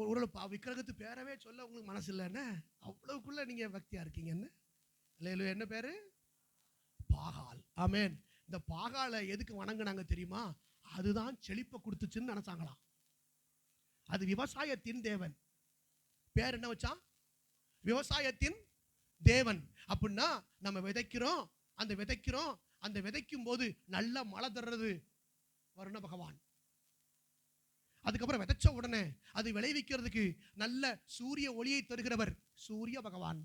ஒரு விக்கிரகத்து பேரவே சொல்ல உங்களுக்கு மனசு இல்லைன்னு அவ்வளவுக்குள்ள நீங்க பக்தியா இருக்கீங்க. என்ன பேரு? பாகால். ஆமென். இந்த பாகாலை எதுக்கு வணங்குனாங்க தெரியுமா? அதுதான் செழிப்பை கொடுத்துச்சுன்னு நினைச்சாங்களாம். அது விவசாயத்தின் தேவன். பேர் என்ன வச்சான்? விவசாயத்தின் தேவன். அப்படின்னா நம்ம விதைக்கிறோம், அந்த விதைக்கும் போது நல்ல மழை தர்றது வருண பகவான். அதுக்கப்புறம் விதைச்ச உடனே அது விளைவிக்கிறதுக்கு நல்ல சூரிய ஒளியை தருகிறவர் சூரிய பகவான்.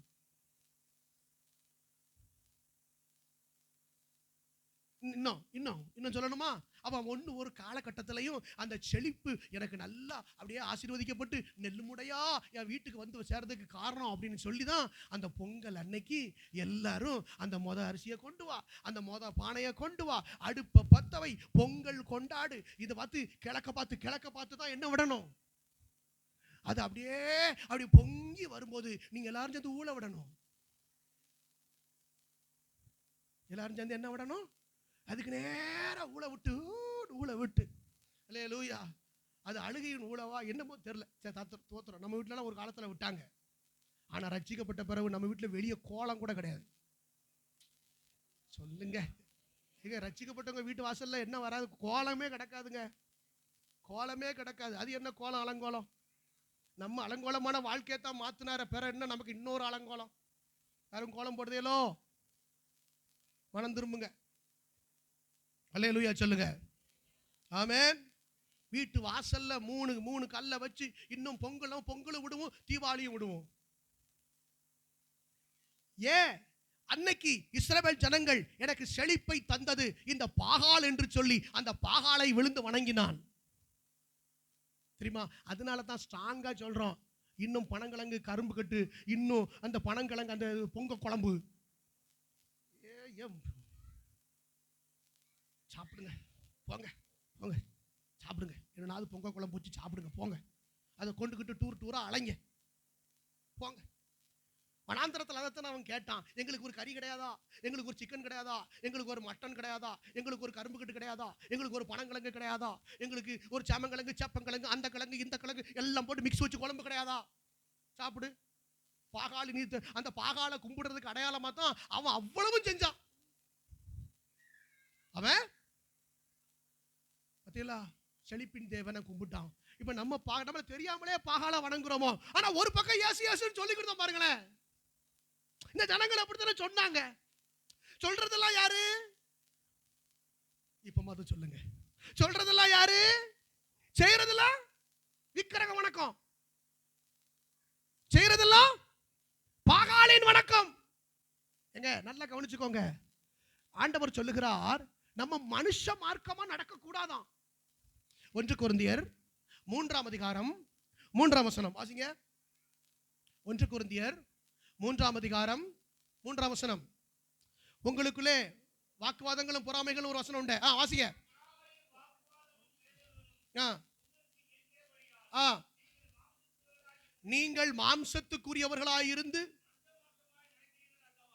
இன்னும் சொல்லணுமா? அவன் ஒரு காலகட்டத்திலையும் அந்த செழிப்பு எனக்கு நல்லா அப்படியே ஆசீர்வதிக்கப்பட்டு நெல்லுமுடையா என் வீட்டுக்கு வந்து சேர்றதுக்கு காரணம் அப்படின்னு சொல்லிதான் அந்த பொங்கல் அன்னைக்கு எல்லாரும் அந்த மொத அரிசியை கொண்டு வா, அந்த மொத பானையை கொண்டு வா, அடுப்பை பத்தவை, பொங்கல் கொண்டாடு. இதை பார்த்து கிழக்க பார்த்து தான் என்ன விடணும். அது அப்படி பொங்கி வரும்போது நீங்க எல்லாரும் சேர்ந்து ஊழ விடணும். எல்லாரும் சேர்ந்து என்ன விடணும்? அதுக்கு நேரா ஊழ விட்டு அல்லேலூயா. அது அழுகையின் ஊழவா என்னமோ தெரியல. தோத்திரம். நம்ம வீட்டுல ஒரு காலத்துல விட்டாங்க. ஆனா ரட்சிக்கப்பட்ட பிறகு நம்ம வீட்டுல வெளியே கோலம் கூட கிடையாது. சொல்லுங்க. ரட்சிக்கப்பட்டவங்க வீட்டு வாசல்ல என்ன வராது? கோலமே கிடக்காதுங்க. கோலமே கிடக்காது. அது என்ன கோலம்? அலங்கோலம். நம்ம அலங்கோலமான வாழ்க்கையத்தான் மாத்தினார பிற என்ன நமக்கு இன்னொரு அலங்கோலம்? யாரும் கோலம் போடுறதேலோ? மனம் திரும்புங்க. அல்லேலூயா சொல்லுங்க. ஆமென். வீட்டு வாசல்ல 3 கல்லை வச்சு இன்னும் பொங்கலும் விடுவோம், தீபாவளியும் விடுவோம். ஏன்? அன்னைக்கு இஸ்ரவேல் ஜனங்கள் எனக்கு செழிப்பை தந்தது இந்த பாகால் என்று சொல்லி அந்த பாகாலை விழுந்து வணங்கினான். தெரியுமா? அதனால தான் ஸ்ட்ராங்கா சொல்றோம். இன்னும் பனங்கிழங்கு, கரும்பு கட்டு, இன்னும் அந்த பனங்கிழங்கு, அந்த பொங்க குழம்பு சாப்பிடுங்க. போங்க சாப்பிடுங்க. என்னன்னாவது பொங்க குழம்பு வச்சு சாப்பிடுங்க. போங்க. அதை கொண்டுகிட்டு டூரா அலைங்க. போங்க. வனாந்திரத்தில் அதைத்தான் அவன் கேட்டான். எங்களுக்கு ஒரு கறி கிடையாதா? எங்களுக்கு ஒரு சிக்கன் கிடையாதா? எங்களுக்கு ஒரு மட்டன் கிடையாதா? எங்களுக்கு ஒரு கரும்பு கட்டு கிடையாதா? எங்களுக்கு ஒரு பனங்கிழங்கு கிடையாதா? எங்களுக்கு ஒரு சாமங்கிழங்கு, சேப்பங்கிழங்கு, அந்த கிழங்கு, இந்த கிழங்கு எல்லாம் போட்டு மிக்ஸ் வச்சு குழம்பு கிடையாதா? சாப்பிடு. பாகாலி நீ அந்த பாகாலை கும்பிடுறதுக்கு அடையாளமா தான் அவன் அவ்வளவும் செஞ்சான். அவன் பத்தியலா செழிப்பின் தேவனை கும்பிட்டான். இப்ப நம்ம தெரியாமலே பாகால வணங்குறோமோ? ஆனா ஒரு பக்கம் ஏசுன்னு சொல்லிக்கிட்டு பாருங்களேன். இந்த ஜனங்கள் அப்படித்தானே சொன்னாங்க. சொல்றதெல்லாம் யாரு? இப்ப மட்டும் சொல்லுங்க. சொல்றதெல்லாம் யாரு? செய்யறதெல்லாம் விக்கிரக வணக்கம். செய்யறதெல்லாம் பாகாலின் வணக்கம். எங்க நல்லா கவனிச்சுக்கோங்க. ஆண்டவர் சொல்லுகிறார், நம்ம மனுஷ மார்க்கமா நடக்க கூடாதாம். 1 கொரிந்தியர் 3ஆம் அதிகாரம் 3ஆம் வசனம் வாசிங்க. 1 கொரிந்தியர் 3ஆம் அதிகாரம் 3ஆம் வசனம். உங்களுக்குள்ளே வாக்குவாதங்களும் பொறாமைகளும் ஒரு வசனம் உண்டு. வாசிங்க. நீங்கள் மாம்சத்துக்குரியவர்களாயிருந்து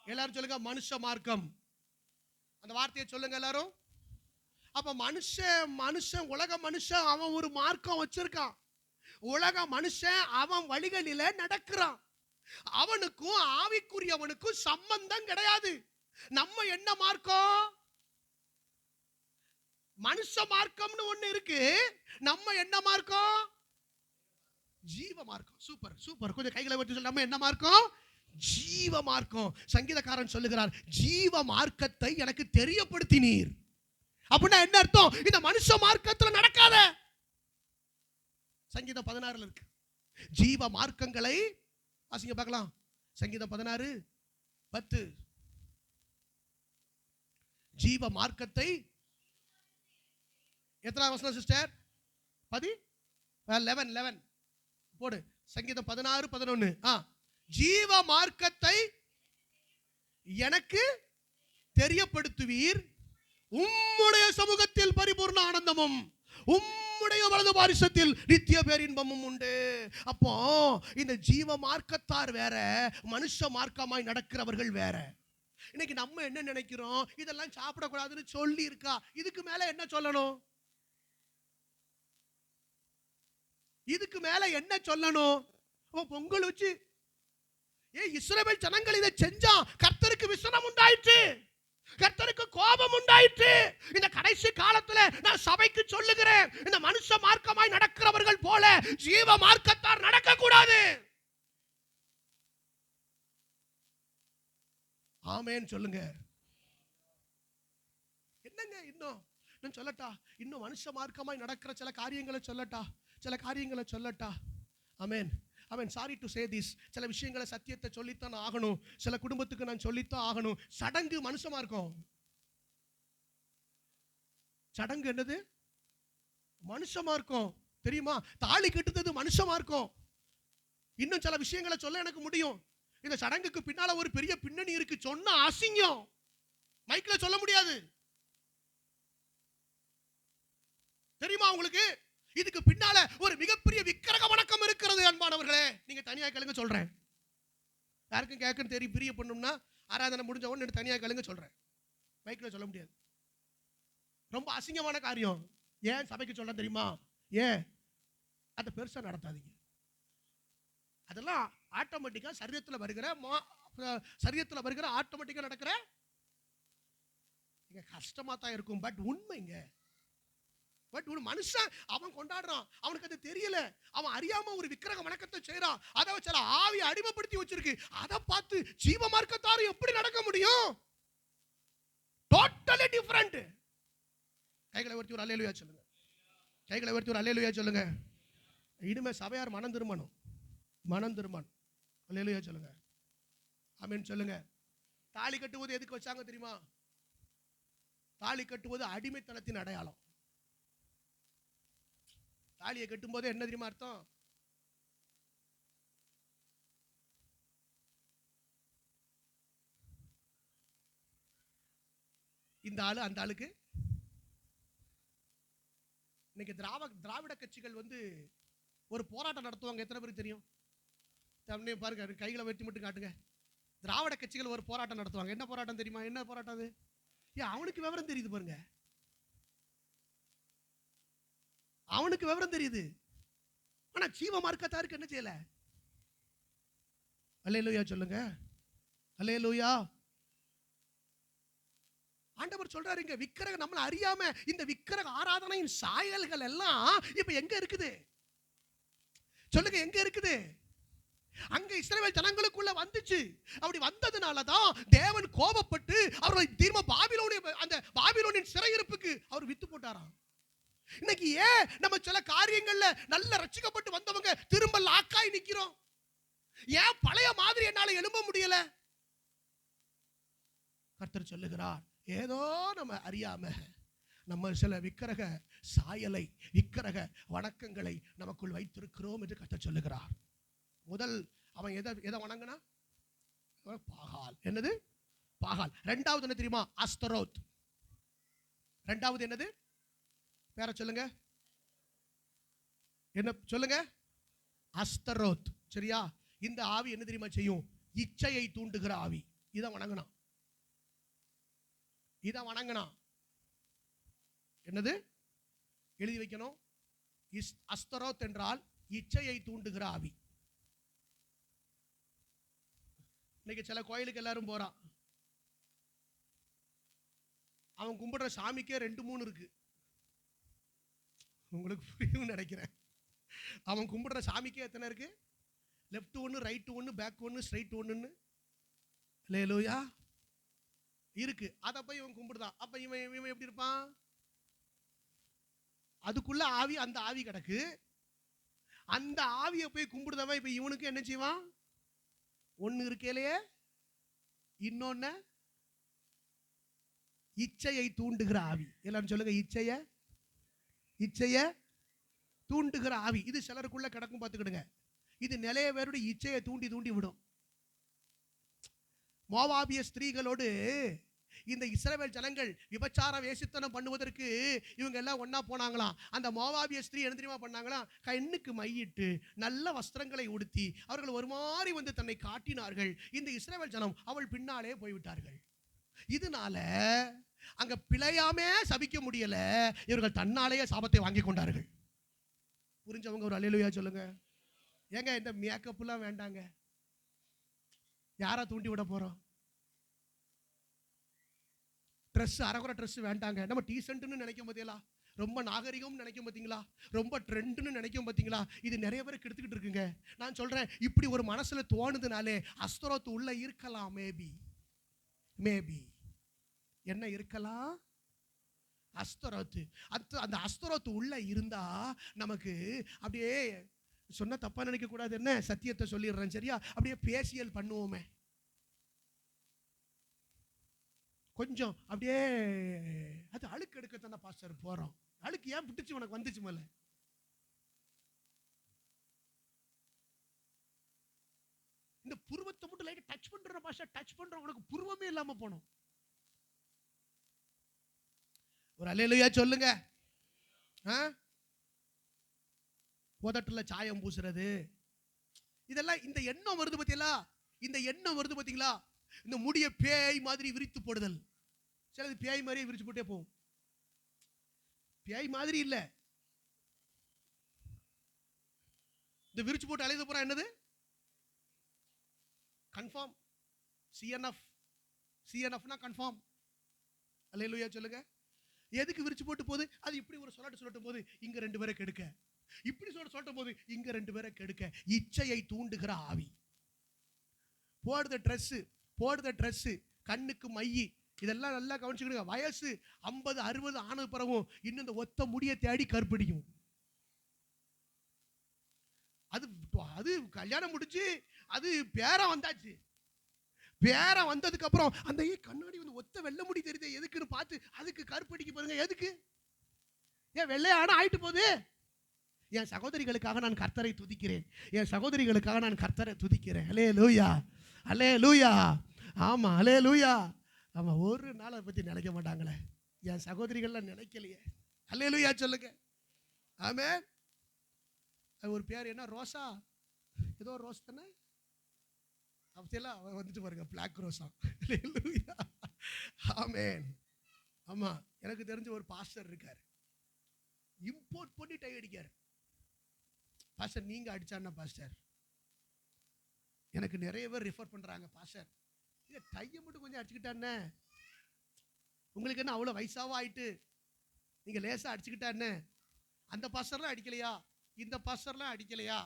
எல்லாரும் சொல்லுங்க மனுஷ மார்க்கம். அந்த வார்த்தையை சொல்லுங்க எல்லாரும். அப்ப மனுஷன் உலக மனுஷன் அவன் ஒரு மார்க்கம் வச்சிருக்கான். உலக மனுஷன் அவன் வழிகளில நடக்கிறான். அவனுக்கும் ஆவிக்குரியவனுக்கும் சம்பந்தம் கிடையாது. நம்ம என்ன மார்க்கம்? மனுஷ மார்க்கம்னு ஒண்ணு இருக்கு. நம்ம என்ன மார்க்கம்? ஜீவ மார்க்கம். சூப்பர். கொஞ்சம் கைகளை வச்சு சொல்ல. நம்ம என்ன மார்க்கம்? ஜீவ மார்க்கம். சங்கீதக்காரன் சொல்லுகிறார், ஜீவ மார்க்கத்தை எனக்கு தெரியப்படுத்தினீர். அப்படின்னா என்ன அர்த்தம்? இந்த மனுஷ மார்க்கத்துல நடக்காத. சங்கீதம் 16 இருக்கு. ஜீவ மார்க்கங்களை வாசிங்க பார்க்கலாம். சங்கீதம் 16:10. ஜீவ மார்க்கத்தை எத்தனை வசனம் சிஸ்டர்? 11 போடு. சங்கீதம் 16:11. ஜீவ மார்க்கத்தை எனக்கு தெரியப்படுத்துவீர், உம்முடைய சமூகத்தில் பரிபூர்ண ஆனந்தமும் உம்முடைய வலது பாரிசத்தில் நித்திய பேரின்பமும் உண்டு. அப்போ இந்த ஜீவ மார்க்கத்தார் வேற, மனுஷ மார்க்கமாய் நடக்கிறவர்கள் வேற. இன்னைக்கு நம்ம என்ன நினைக்கிறோம்? இதெல்லாம் சாப்பிடக்கூடாதுன்னு சொல்லி இருக்கா, இதுக்கு மேல என்ன சொல்லணும்? இதுக்கு மேல என்ன சொல்லணும்? பொங்கல் வச்சு இஸ்ரவேல் ஜனங்கள் இதை செஞ்சா கர்த்தருக்கு விசனம் உண்டாயிற்று, கர்த்தருக்கு கோபம் உண்டாயிற்று. இந்த கடைசி காலத்துல நான் சபைக்கு சொல்லுகிறேன், இந்த மனுஷ மார்க்கமாய் நடக்கிறவர்கள் போல ஜீவ மார்க்கத்தார் நடக்க கூடாது. ஆமென் சொல்லுங்க. என்னங்க இன்னும் சொல்லட்டா? இன்னும் மனுஷ மார்க்கமாய் நடக்கிற சில காரியங்களை சொல்லட்டா? ஆமென் ஆமென். சாரி டு சே திஸ், சில விஷயங்களை சத்தியத்தை சொல்லித்தான் ஆகணும். சில குடும்பத்துக்கு நான் சொல்லித்தான் ஆகணும். சடங்கு மனுஷ மார்க்கம். சடங்கு என்னது? மனுஷ மார்க்கம். தெரியுமா? தாலி கட்டுறது மனுஷ மார்க்கம். இன்னும் சில விஷயங்களை சொல்ல எனக்கு முடியும். இந்த சடங்குக்கு பின்னால ஒரு பெரிய பின்னணி இருக்கு. சொன்னா அசிங்கம், மைக்ல சொல்ல முடியாது. தெரியுமா உங்களுக்கு? இதுக்கு பின்னால ஒரு மிகப்பெரிய விக்கிரக வணக்கம் இருக்கிறது. அன்பானவர்களே, நீங்க தனியா கேளுங்க சொல்றேன். யாருக்கும் கேட்கணும் தெரியும். பிரிய பண்ணும்னா ஆராதனை முடிஞ்ச உடனே தனியா கேளுங்க சொல்றேன். மைக்ல சொல்ல முடியாது. ரொம்ப அசிங்கமான காரியம். ஏன் சபைக்கு சொல்ல தெரியுமா? ஏன் அதை பெருசா நடத்தாதீங்க. அதெல்லாம் ஆட்டோமேட்டிக்கா சரீரத்தில் வருகிற ஆட்டோமேட்டிக்கா நடக்கிற கஷ்டமா தான் இருக்கும். பட் உண்மைங்க. பட் ஒரு மனுஷன் அவன் கொண்டாடுறான், அவனுக்கு அது தெரியல, அவன் அறியாம ஒரு விக்கிரக வணக்கத்தை செய்யறான். அதை சில ஆவி அடிமைப்படுத்தி வச்சிருக்கு. அதை பார்த்து ஜீவ மார்க்கத்தார் எப்படி நடக்க முடியும்? Totally different. கைகளை உயர்த்தி ஒரு அல்லேலூயா சொல்லுங்க. கைகளை உயர்த்தி ஒரு அல்லேலூயா சொல்லுங்க. இனிமே சபையார் மனம் திரும்பணும். அல்லேலூயா சொல்லுங்க. ஆமென் சொல்லுங்க. தாலி கட்டுவது எதுக்கு வச்சாங்க தெரியுமா? தாலி கட்டுவது அடிமைத்தனத்தின் அடையாளம். தாலியை கட்டும் போது என்ன தெரியுமா அர்த்தம்? இந்த ஆளு அந்த ஆளுக்கு. இன்னைக்கு திராவிட கட்சிகள் ஒரு போராட்டம் நடத்துவாங்க. எத்தனை பேருக்கு தெரியும்? பாருங்க, கைகளை வெட்டி மட்டும் காட்டுங்க. திராவிட கட்சிகள் ஒரு போராட்டம் நடத்துவாங்க. என்ன போராட்டம் தெரியுமா? என்ன போராட்டம் அது? அவனுக்கு விவரம் தெரியுது பாருங்க. அவனுக்கு விவரம் தெரியுது. ஆனா ஜீவ மார்க்கத்தாருக்கு என்ன செய்யல? அல்லேலூயா சொல்லுங்க. அல்லேலூயா. ஆண்டவர் சொல்றாரு, இங்க விக்கிரக நம்மள அறியாம இந்த விக்கிரக ஆராதனையின் சாயல்கள் எல்லாம் இப்ப எங்க இருக்குது? சொல்லுங்க, எங்க இருக்குது? அங்க இஸ்ரவேல் ஜனங்களுக்குள்ள வந்துச்சு. அப்படி வந்ததுனாலதான் தேவன் கோபப்பட்டு அவர்களை திரும்ப பாபிலோனின் சிறையிருப்புக்கு அவர் வித்து போட்டாராம். இன்னைக்கு ஏன் நம்ம சில காரியங்கள்ல நல்ல ரட்சிக்கப்பட்டு வந்தவங்க திரும்ப லாக்காய் நிக்கிறோம்? ஏன் பழைய மாதிரி என்னால எழும்ப முடியல? கர்த்தர் சொல்லுகிறார், ஏதோ நம்ம அறியாம நம்ம சில விக்கிரக சாயலை, விக்கிரக வணக்கங்களை நமக்குள் வைத்திருக்கிறோம் என்று கர்த்தர் சொல்லுகிறார். முதல் அவன் எதை வணங்கினா? பாகால். என்னது? பாகால். இரண்டாவது என்ன தெரியுமா? அஸ்தரோத். இரண்டாவது என்னது? பேர சொல்லுங்க. என்ன சொல்லுங்க? அஸ்தரோத். சரியா? இந்த ஆவி என்ன தெரியுமா செய்யும்? இச்சையை தூண்டுகிற ஆவி. இதை வணங்கினா என்னது? எழுதி வைக்கணும். அஸ்தரோத் என்றால் இச்சையை தூண்டுகிற ஆவி. இன்னைக்கு சில கோயிலுக்கு எல்லாரும் போறான். அவன் கும்பிடுற சாமிக்கே 2-3 இருக்கு. உங்களுக்கு புரியும் நினைக்கிறேன். அவன் கும்பிடுற சாமிக்கே எத்தனை இருக்கு? லெஃப்ட் ஒன்று, ரைட் ஒன்று, பேக் ஒன்று, ஸ்ட்ரைட் ஒன்றுன்னு அல்லேலூயா இருக்கு. அதை போய் இவன் கும்பிடுதான். அப்ப இவன் எப்படி இருப்பான்? அதுக்குள்ள ஆவி, அந்த ஆவி கிடக்கு. அந்த ஆவியை போய் கும்பிடுதவன் இப்ப இவனுக்கு என்ன செய்வான்? ஒன்னு இருக்கையிலேயே இன்னொன்னு இச்சையை தூண்டுகிற ஆவி. எல்லாரும் சொல்லுங்க, இச்சைய தூண்டுகிற ஆவி. இது சிலருக்குள்ள கிடக்கும், பார்த்துக்கிடுங்க. இது நிறைய பேருடைய இச்சையை தூண்டி தூண்டி விடும். மோவாபிய ஸ்திரீகளோடு இந்த இஸ்ரவேல் ஜனங்கள் விபச்சார வேசித்தனம் பண்ணுவதற்கு இவங்க எல்லாம் ஒன்னா போனாங்களாம். அந்த மோவாபிய ஸ்திரீ என்ன தெரியுமா பண்ணாங்களாம்? கண்ணுக்கு மையிட்டு நல்ல வஸ்திரங்களை உடுத்தி அவர்கள் ஒரு மாதிரி வந்து தன்னை காட்டினார்கள். இந்த இஸ்ரவேல் ஜனம் அவள் பின்னாலே போய்விட்டார்கள். இதனால அங்க பிழையாமே சபிக்க முடியல, இவர்கள் தன்னாலேயே சாபத்தை வாங்கி கொண்டார்கள். புரிஞ்சவங்க ஒரு அல்லேலூயா சொல்லுங்க. ஏங்க இந்த மேக்கப் எல்லாம் வேண்டாங்க. யாரா தூண்டி விட போறோம்? ட்ரெஸ் அரைகுறை ட்ரெஸ் வேண்டாங்க. நம்ம டீசென்ட்னு நினைக்கும் பார்த்தீங்களா, ரொம்ப நாகரிகம் நினைக்கும் பார்த்தீங்களா, ரொம்ப ட்ரெண்ட்னு நினைக்கும் பார்த்தீங்களா, இது நிறைய பேர் கெடுத்துக்கிட்டு இருக்குங்க. நான் சொல்றேன், இப்படி ஒரு மனசுல தோணுதுனாலே அஸ்தரோத்து உள்ள இருக்கலாம். மேபி என்ன இருக்கலாம்? அஸ்தரோத்து. அந்த அஸ்தரோத்து உள்ள இருந்தா நமக்கு அப்படியே சொன்ன தப்பா நினைக்க கூடாது. என்ன சத்தியத்தை சொல்லிடுறேன் சரியா? அப்படியே பேசியல் பண்ணுவோமே, கொஞ்சம் அப்படியே. அது அழுக்கு எடுக்கத்தான பாஸ்டர் போறோம். அழுக்கு ஏன் விட்டுச்சு? உனக்கு வந்துச்சு மேல. இந்த புருவத்தை மட்டும் லைட்டா டச் பண்ற பாஸ்டர், டச் பண்ற உனக்கு புருவமே இல்லாம போனோம். ஒரு அல்லேலூயா சொல்லுங்க. உதட்டுல சாயம் பூசுறது, இதெல்லாம் இந்த எண்ணம் வருது பார்த்தீங்களா? இந்த எண்ணம் வருது பார்த்தீங்களா? இந்த முடிய பேய் மாதிரி விரித்து போடுதல். சிலது பேய் மாதிரியே விரிச்சு போட்டே போகும். பேய் மாதிரி இல்ல, இந்த விரிச்சு போட்டு அலையுது போறா என்னது? கன்ஃபார்ம். சிஎன்எஃப்னா கன்ஃபார்ம். அல்லேலூயா சொல்லுங்க. எதுக்கு விரிச்சு போட்டு போகுது? அது இப்படி ஒரு சொல்லட்டும் போது இங்க ரெண்டு பேரை கெடுக்க, இப்படி சொல்லட்டும் போது இங்க ரெண்டு பேரை கெடுக்க. இச்சையை தூண்டுகிற ஆவி. போடுற ட்ரெஸ், கண்ணுக்கு மையி, இதெல்லாம் நல்லா கவனிச்சுக்கிடுங்க. வயசு 50 60 ஆன பிறகும் இன்னும் இந்த ஒத்த முடிய தேடி கற்படிக்கும். அது கல்யாணம் முடிச்சு அது பேரம் வந்தாச்சு. பேரம் வந்ததுக்கு அப்புறம் அந்த கண்ணாடி வந்து ஒத்த வெள்ளை முடி தெரியுது எதுக்குன்னு பார்த்து அதுக்கு கற்படிக்க பாருங்க. எதுக்கு? ஏன் வெள்ளையான ஆயிட்டு போகுது? என் சகோதரிகளுக்காக நான் கர்த்தரை துதிக்கிறேன். என் சகோதரிகளுக்காக நான் கர்த்தரை துதிக்கிறேன். அல்லேலூயா, அல்லேலூயா. ஆமா, அல்லேலூயா. ஆமா, ஒரு நாள் அதை பத்தி நினைக்க மாட்டாங்களே. என் சகோதரிகள்லாம் நினைக்கலையே. அல்லேலூயா சொல்லுங்க. ஆமென். ஒரு பேர் என்ன? ரோசா, ஏதோ ரோஸ் தானே. அப்படியெல்லாம் வந்துட்டு பாருங்க, பிளாக் ரோசா. அல்லேலூயா, ஆமென். ஆமா, எனக்கு தெரிஞ்ச ஒரு பாஸ்டர் இருக்காரு, இம்போர்ட் பண்ணி டை அடிக்காரு. பாஸ்டர் நீங்க அடிச்சான்னா பாஸ்டர் எனக்கு நிறைய பேர் ரிஃபர் பண்றாங்க. பாஸ்டர் இதை டையை மட்டும் கொஞ்சம் அடிச்சுக்கிட்டானே, உங்களுக்கு என்ன அவ்வளோ வயசாவா ஆயிட்டு நீங்க லேசா அடிச்சுக்கிட்டானே. அந்த பாஸ்டர்லாம் அடிக்கலையா, இந்த பாஸ்டர்லாம் அடிக்கலையா?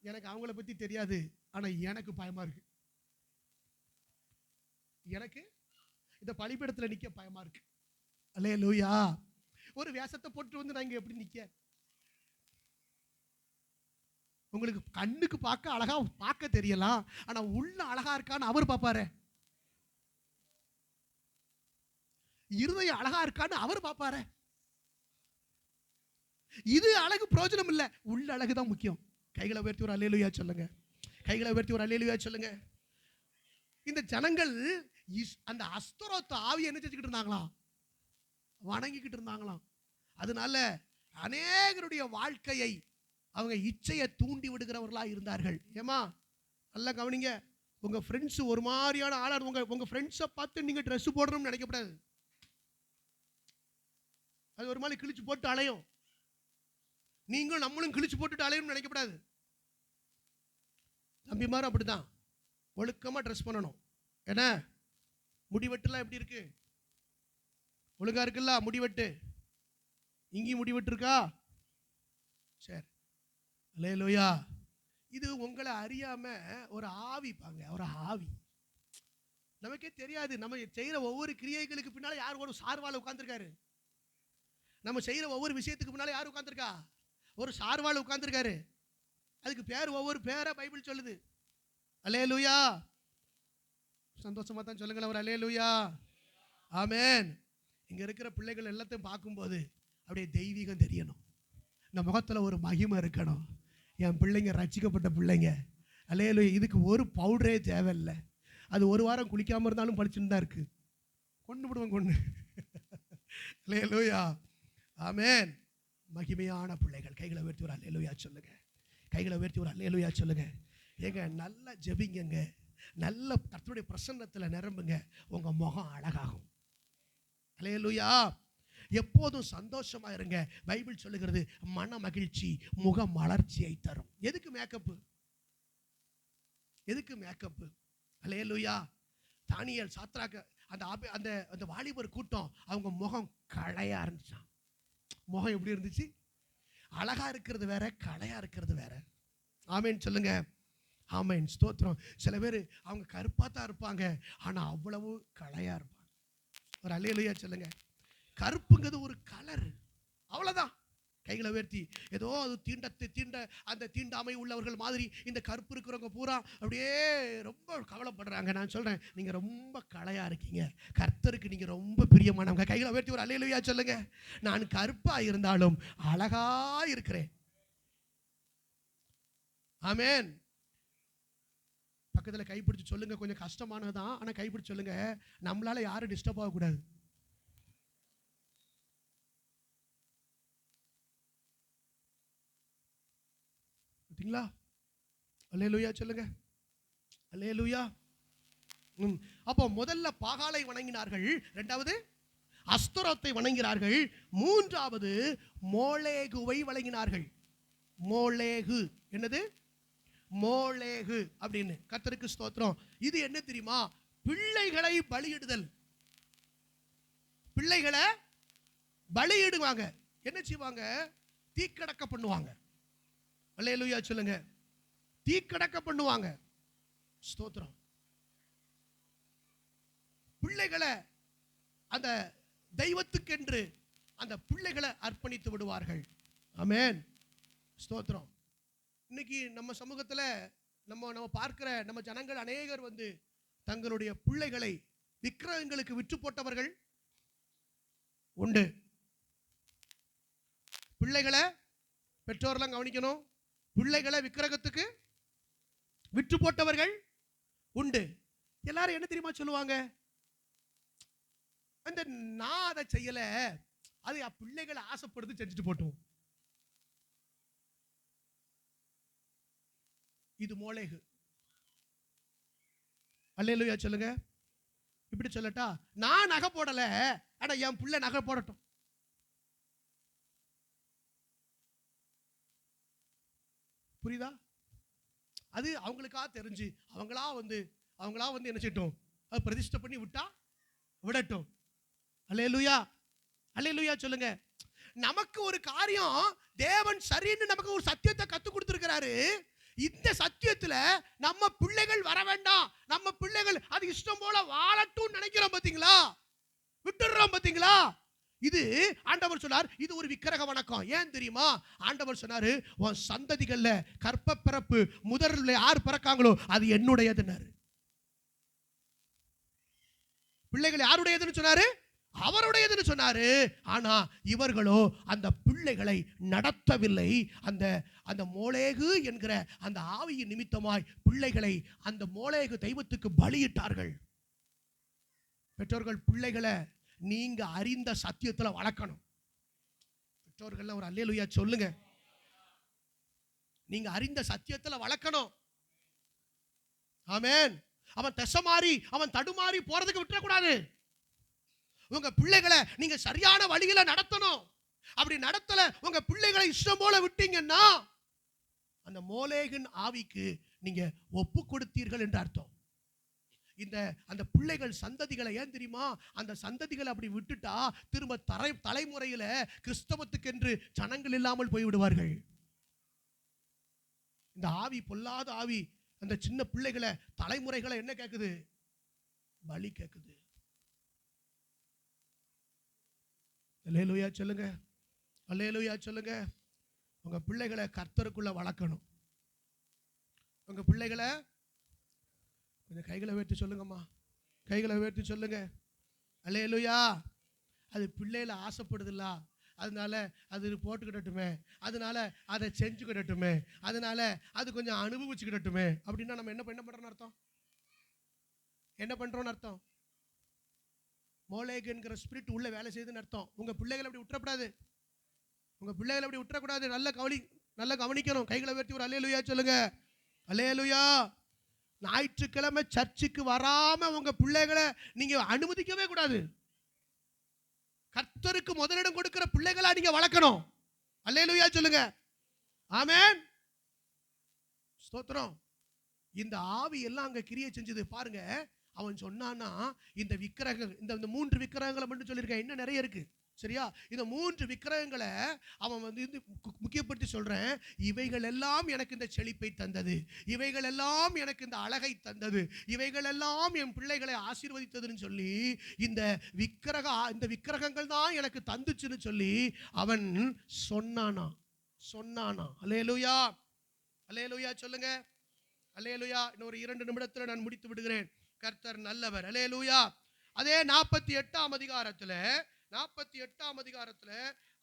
எனக்கு அவங்கள பத்தி தெரியாது, ஆனா எனக்கு பயமா இருக்கு. எனக்கு இந்த பலிபீடத்துல நிக்க பயமா இருக்கு. அல்லேலூயா. ஒரு வேஷத்தை போட்டு வந்து நான் இங்க எப்படி நிக்க? உங்களுக்கு கண்ணுக்கு பார்க்க அழகா பார்க்க தெரியலாம், ஆனா உள்ள அழகா இருக்கான்னு அவர் பார்ப்பாரு. இருதயம் அழகா இருக்கான்னு அவர் பார்ப்பாரு. இது அழகு பிரயோஜனம் இல்ல, உள்ள அழகு தான் முக்கியம். கைகளை உயர்த்தி ஒரு அல்லேலூயா சொல்லுங்க. கைகளை உயர்த்தி ஒரு அல்லேலூயா சொல்லுங்க. இந்த ஜனங்கள் அந்த அஸ்தரோத்து ஆவி என்ன செஞ்சுக்கிட்டு இருந்தாங்களாம்? வணங்கிக்கிட்டு இருந்தாங்களாம். அதனால அநேகருடைய வாழ்க்கையை அவங்க இச்சையை தூண்டி விடுகிறவர்களா இருந்தார்கள். ஏமா நல்லா கவனிங்க. உங்க ஃப்ரெண்ட்ஸ் ஒரு மாதிரியான ஆளா, உங்க ஃப்ரெண்ட்ஸை பார்த்து நீங்க ட்ரெஸ் போடணும்னு நினைக்கப்படாது. அது ஒரு மாதிரி கிழிச்சு போட்டு அலையும். நீங்களும் நம்மளும் கிழிச்சு போட்டுட்டு அலையும் நினைக்கப்படாது. தம்பிமாரும் அப்படிதான் ஒழுக்கமா ட்ரெஸ் பண்ணணும். ஏன்னா முடிவெட்டுலாம் எப்படி இருக்கு? ஒழுங்கா இருக்குல்ல முடிவெட்டு? இங்கேயும் முடிவெட்டு இருக்கா? சரி, அல்லேலூயா. இது உங்களை அறியாம ஒரு ஆவி பாங்க, ஒரு ஆவி. நமக்கே தெரியாது. நம்ம செய்யற ஒவ்வொரு கிரியைகளுக்கு பின்னால யார் ஒரு சார்வால உட்கார்ந்துருக்காரு? நம்ம செய்யற ஒவ்வொரு விஷயத்துக்கு பின்னால யார் உட்கார்ந்துருக்கா? ஒரு சார்வாள் உட்கார்ந்துருக்காரு. அதுக்கு பேர் ஒவ்வொரு பேரை பைபிள் சொல்லுது. அல்லேலூயா. சந்தோஷமா தான் சொல்லுங்களேன் ஒரு அல்லேலூயா. ஆமென். இங்க இருக்கிற பிள்ளைகள் எல்லாத்தையும் பார்க்கும்போது அப்படியே தெய்வீகம் தெரியணும். இந்த முகத்துல ஒரு மகிமை இருக்கணும். என் பிள்ளைங்க ரட்சிக்கப்பட்ட பிள்ளைங்க. அல்லேலூயா. இதுக்கு ஒரு பவுடரே தேவையில்லை. அது ஒரு வாரம் குளிக்காம இருந்தாலும் பளிச்சுன்னு தான் இருக்கு. கொண்டு விடுவோம் கொண்டு. அல்லேலூயா. ஆமென். மகிமையான பிள்ளைகள். கைகளை உயர்த்தி ஒரு அல்லேலூயா சொல்லுங்க. கைகளை உயர்த்தி ஒரு அல்லேலூயா சொல்லுங்க. ஏங்க நல்லா ஜெபிங்கங்க. நல்ல கர்த்தருடைய பிரசன்னத்தில் நிரம்புங்க. உங்க முகம் அழகாகும். அல்லேலூயா. எப்போதும் சந்தோஷமா இருங்க. பைபிள் சொல்லுகிறது மன மகிழ்ச்சி முக மலர்ச்சியை தரும். எதுக்கு மேக்கப்? எதுக்கு மேக்கப்? அல்லேலூயா. தானியேல் சாத்ராக் அந்த அந்த வாலிபர் கூட்டம் அவங்க முகம் களையா இருந்துச்சாம். முகம் எப்படி இருந்துச்சு? அழகா இருக்கிறது வேற, களையா இருக்கிறது வேற. ஆமென் சொல்லுங்க. ஆமென். ஸ்தோத்திரம். சில பேர் அவங்க கருப்பா தான் இருப்பாங்க, ஆனா அவ்வளவு களையா இருப்பாங்க. ஒரு அல்லேலூயா சொல்லுங்க. கருப்புங்கிறது ஒரு கலர், அவ்வளவுதான். கைகளை உயர்த்தி ஏதோ அது தீண்ட அந்த தீண்டாமை உள்ளவர்கள் மாதிரி இந்த கருப்பு இருக்கிறவங்க பூரா அப்படியே ரொம்ப கவலைப்படுறாங்க. நான் சொல்றேன், நீங்க ரொம்ப களையா இருக்கீங்க. கர்த்தருக்கு நீங்க ரொம்ப பிரியமானவங்க. கைகளை உயர்த்தி ஒரு அல்லேலூயா சொல்லுங்க. நான் கருப்பா இருந்தாலும் அழகா இருக்கிறேன். ஆமென். பக்கத்தில் கைப்பிடிச்சு சொல்லுங்க. கொஞ்சம் கஷ்டமானதான், ஆனா கைப்பிடிச்சு சொல்லுங்க. நம்மளால யாரும் டிஸ்டர்ப் ஆகக்கூடாது. பார்த்தீங்களா? அல்லேலூயா சொல்லுங்க. அல்லேலூயா. அப்போ முதல்ல பாகாலை வணங்கினார்கள், இரண்டாவது அஸ்தரோத்தை வணங்கினார்கள், மூன்றாவது மோளேகுவை வணங்கினார்கள். மோளேகு என்னது? மோளேகு அப்படின்னு. கர்த்தருக்கு ஸ்தோத்திரம். இது என்ன தெரியுமா? பிள்ளைகளை பலியிடுதல். பிள்ளைகளை பலியிடுவாங்க. என்ன செய்வாங்க? தீக்கடக்க பண்ணுவாங்க. அல்லேலூயா சொல்லுங்க. தீக்கடக்க பண்ணுவாங்க. ஸ்தோத்திரம். பிள்ளைகளை அந்த தெய்வத்துக்கென்று அந்த பிள்ளைகளை அர்ப்பணித்து விடுவார்கள். ஆமென். ஸ்தோத்திரம். இன்னைக்கு நம்ம சமூகத்தில் நம்ம பார்க்கிற நம்ம ஜனங்கள் அநேகர் தங்களுடைய பிள்ளைகளை விக்கிரகங்களுக்கு விற்று போட்டவர்கள் உண்டு. பிள்ளைகளை பெற்றோர்லாம் கவனிக்கணும். பிள்ளைகளை விக்கிரகத்துக்கு விற்று போட்டவர்கள் உண்டு. எல்லாரும் என்ன தெரியுமா சொல்லுவாங்க? அந்த நான் அதை செய்யல, அது பிள்ளைகளை ஆசைப்படுது, செஞ்சுட்டு போட்டோம். இது மோளேகு. அல்லேலூயா சொல்லுங்க. இப்படி சொல்லட்டா, நான் நகை போடல, ஆனா என் பிள்ளை நகை போடட்டும். புரியுதா? அது அவங்களுக்கா தெரிஞ்சு அவங்களா என்ன செய்யட்டும், அது பிரதிஷ்டை பண்ணி விட்டா விடட்டும். அல்லேலூயா. அல்லேலூயா சொல்லுங்க. நமக்கு ஒரு காரியம் தேவன் சரின்னு நமக்கு ஒரு சத்தியத்தை கத்து கொடுத்திருக்கிறாரு. இந்த சத்தியத்துல நம்ம பிள்ளைகள் வர வேண்டாம், நம்ம பிள்ளைகள் அது இஷ்டம் போல வாழட்டும் நினைக்கிறோம். பாத்தீங்களா? விட்டுறோம். பாத்தீங்களா? இது ஆண்டவர் சொன்னார், இது ஒரு விக்கிரக வணக்கம். ஏன் தெரியுமா? ஆண்டவர் சொன்னாரு, உன் சந்ததிகள்ல கற்ப பிறப்பு முதல்ல யார் பிறக்காங்களோ அது என்னுடையதுன்னாரு. பிள்ளைகள் யாருடையதுன்னு சொன்னாரு? அவருடையதுன்னு சொன்னாரு. ஆனா இவர்களோ அந்த பிள்ளைகளை நடத்தவில்லை. அந்த மோளேகு என்கிற அந்த ஆவியின் நிமித்தமாய் பிள்ளைகளை அந்த மோளேகு தெய்வத்துக்கு பலியிட்டார்கள். பெற்றோர்கள் பிள்ளைகளை நீங்க அறிந்த சத்தியத்துல வளர்க்கணும். பெற்றோர்கள் ஒரு அல்லேலூயா சொல்லுங்க. நீங்க அறிந்த சத்தியத்துல வளர்க்கணும். ஆமென். அவன் தசமாரி அவன் தடுமாறி போறதுக்கு விட்டுறக்கூடாது. உங்க பிள்ளைகளை நீங்க சரியான வழியில நடத்தணும். அப்படி நடத்தல உங்க பிள்ளைகளை இஷ்டம் போல விட்டீங்கன்னா அந்த மோளேகின் ஆவிக்கு நீங்க ஒப்பு கொடுத்தீர்கள் என்று அர்த்தம். அந்த பிள்ளைகள் சந்ததிகளை ஏன் தெரியுமா? அந்த சந்ததிகளை அப்படி விட்டுட்டா திரும்ப தலைமுறையில கிறிஸ்தவத்துக்கு என்று ஜனங்கள் இல்லாமல் போய்விடுவார்கள். இந்த ஆவி, பொல்லாத ஆவி, அந்த சின்ன பிள்ளைகளை தலைமுறைகளை என்ன கேட்குது? பலி கேட்குது. அல்லேலூயா சொல்லுங்க. அல்லேலூயா சொல்லுங்க. உங்க பிள்ளைகளை கர்த்தருக்குள்ள வளர்க்கணும். உங்க பிள்ளைகளை கொஞ்சம் கைகளை உயர்த்தி சொல்லுங்கம்மா, கைகளை உயர்த்தி சொல்லுங்க. அல்லேலூயா. அது பிள்ளைகளை ஆசைப்படுதுல்ல, அதனால அது போட்டுக்கிடட்டுமே, அதனால அதை செஞ்சுக்கிடட்டுமே, அதனால அது கொஞ்சம் அனுபவிச்சுக்கிடட்டுமே அப்படின்னா நம்ம என்ன பண்றோம்னு அர்த்தம்? என்ன பண்றோம்னு அர்த்தம்? மோலேக்குங்கிற ஸ்பிரிட் உள்ள வேலை செய்யுதுன்னு அர்த்தம். உங்க பிள்ளைகளை அப்படி விட்டுறக்கூடாது, உங்க பிள்ளைகளை அப்படி விட்டுறக்கூடாது. நல்ல கவனிக்கணும். கைகளை உயர்த்தி ஒரு அல்லேலூயா சொல்லுங்க. அல்லேலூயா. ஞாயிற்றுக்கிழமை சர்ச்சுக்கு வராம உங்க பிள்ளைகளை நீங்க அனுமதிக்கவே கூடாது. கர்த்தருக்கு முதலிடம் கொடுக்கிற பிள்ளைகளா நீங்க வளர்க்கணும். அல்லேலூயா சொல்லுங்க. ஆமென். ஸ்தோத்திரம். இந்த ஆவி எல்லாம் அங்க கிரியை செஞ்சது பாருங்க. அவன் சொன்னானா, இந்த விக்கிரகங்கள், இந்த 3 விக்கிரகங்களை மட்டும் சொல்லியிருக்கேன், இன்னும் நிறைய இருக்கு. சரியா? இந்த 3 விக்கிரகங்களை அவன் முக்கியப்படுத்தி சொல்றேன். இவைகள் எல்லாம் எனக்கு இந்த செழிப்பை தந்தது, இவைகள் எல்லாம் எனக்கு இந்த அழகை தந்தது, இவைகள் எல்லாம் என் பிள்ளைகளை ஆசீர்வதித்ததுன்னு சொல்லி இந்த விக்கிரகங்கள் தான் எனக்கு தந்துச்சுன்னு சொல்லி அவன் சொன்னானா. அல்லேலூயா. அல்லேலூயா சொல்லுங்க. அல்லேலூயா. இன்னொரு 2 நிமிடத்தில் நான் முடித்து விடுகிறேன். கர்த்தர் நல்லவர். அல்லேலூயா. அதே 48ஆம் அதிகாரத்துல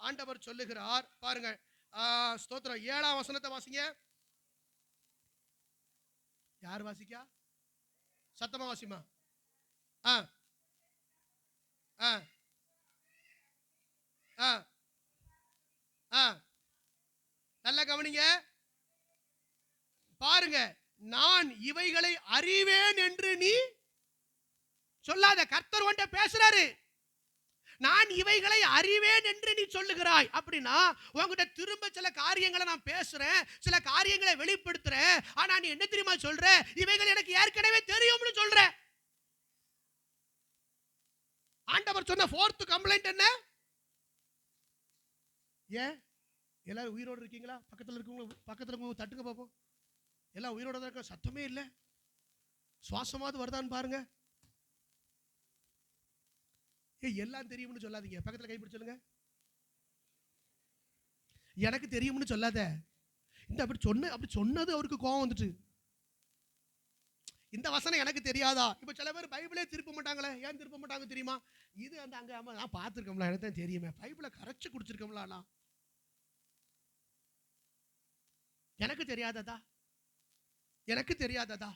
ஆண்டவர் சொல்லுகிறார் பாருங்க. ஸ்தோத்திரம். 7ஆம் வசனத்தை வாசிங்க. யார் வாசிக்கா? சத்தமா வாசிமா. நல்ல கவனிங்க பாருங்க. நான் இவைகளை அறிவேன் என்று நீ சொல்லாத. கர்த்தர் உன்கிட்ட பேசுறாரு. நான் இவைகளை அறிவேன் என்று நீ சொல்லுகிறாய் அப்படின்னா உன்கிட்ட திரும்ப சில காரியங்களை நான் பேசுறேன், சில காரியங்களை வெளிப்படுத்துறேன். ஆனா நீ என்ன தெரியுமா சொல்ற? இவைகள் எனக்கு ஏற்கனவே தெரியும்னு சொல்ற. ஆண்டவர் சொன்ன 4th கம்ப்ளைண்ட் என்ன? ஏன் எல்லாரும் உயிரோடு இருக்கீங்களா? பக்கத்துல இருக்கவங்க தட்டுங்க பாப்போம். எல்லாம் உயிரோட தான் இருக்க, சத்தமே இல்லை. சுவாசமாவது வருதான்னு பாருங்க. எல்லாம் தெரியும்னு சொல்லாதீங்க. பக்கத்துல கைப்பிடி சொல்லுங்க. எனக்கு தெரியும்னு சொல்லாத. இந்த அப்படி சொன்னது அவருக்கு கோபம் வந்துட்டு. இந்த வசனம் எனக்கு தெரியாதா? இப்ப சில பேர் பைபிளே திருப்ப மாட்டாங்களே. ஏன் திருப்ப மாட்டாங்க தெரியுமா? இது அந்த அங்க நான் பார்த்துருக்கோம்ல, எனக்கு தான் தெரியுமே. பைபிளை கரைச்சு குடிச்சிருக்கோம்ல. ஆனா எனக்கு தெரியாததா?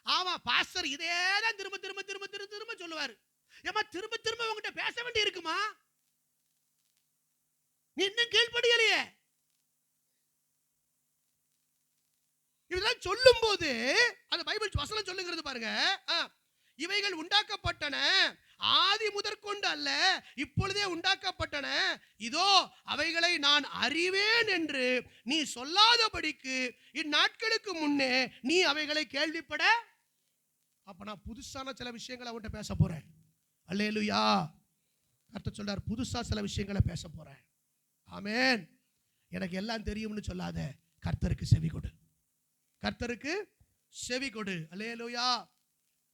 ஆமா, பாஸ்டர் இதேதான் திரும்ப திரும்ப திரும்ப திரும்ப திரும்ப சொல்லுவாரு. ஏமா திரும்ப திரும்ப உங்ககிட்ட பேச வேண்டி இருக்குமா? நீ இன்னும் கீழ்ப்படியலையே. இதெல்லாம் சொல்லும் போது அந்த பைபிள் வசனம் சொல்லுகிறது பாருங்க. இவைகள் உண்டாக்கப்பட்டன ஆதி முதற்கொண்டு அல்ல, இப்பொழுதே உண்டாக்கப்பட்டன. இதோ அவைகளை நான் அறிவேன் என்று நீ சொல்லாதபடிக்கு இந்நாட்களுக்கு முன்னே நீ அவைகளை கேள்விப்பட. அப்ப நான் புதுசான சில விஷயங்களை அவன்கிட்ட பேச போறேன். அல்லேலூயா. கர்த்தர் சொல்றார், புதுசா சில விஷயங்களை பேச போறேன். ஆமென். எனக்கு எல்லாம் தெரியும்னு சொல்லாத. கர்த்தருக்கு செவி கொடு. கர்த்தருக்கு செவி கொடு. அல்லேலூயா.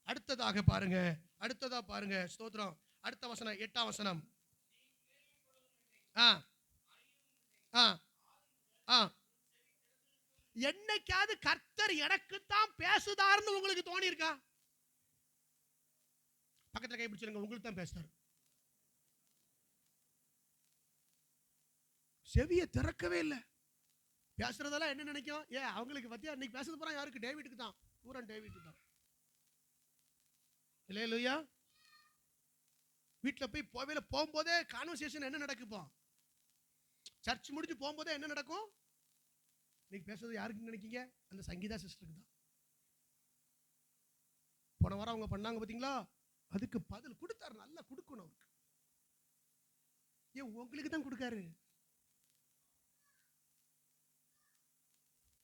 அடுத்ததாக பாருங்க. ஸ்தோத்திரம். அடுத்த வசனம் 8ஆம் வசனம். என்னைக்காவது கர்த்தர் எனக்குத்தான் பேசுதார்னு உங்களுக்கு தோணி இருக்கா? பக்கத்துல கை பிடிச்சிருங்க. உங்களுக்கு தான் பேசுறாரு. செவியை திறக்கவே இல்லை. பேசுறதெல்லாம் என்ன நினைக்கும்? அவங்களுக்கு பத்தியா இன்னைக்கு பேசுறது போறான் யாருக்கு? டேவிட்டுக்கு தான். பூரா டேவிட்டுக்கு தான். இல்லையா? வீட்டில் போய் போகும்போதே கான்வர்சேஷன் என்ன நடக்குப்பா? சர்ச் முடிஞ்சு போகும்போதே என்ன நடக்கும்? இன்னைக்கு பேசுறது யாருக்கு நினைக்கீங்க? அந்த சங்கீதா சிஸ்டருக்கு தான். போன வாரம் அவங்க பண்ணாங்க பாத்தீங்களா? அதுக்கு பதில் கொடுத்தாரு. நல்லா கொடுக்கணும் அவருக்கு. உங்களுக்கு தான் கொடுக்காரு.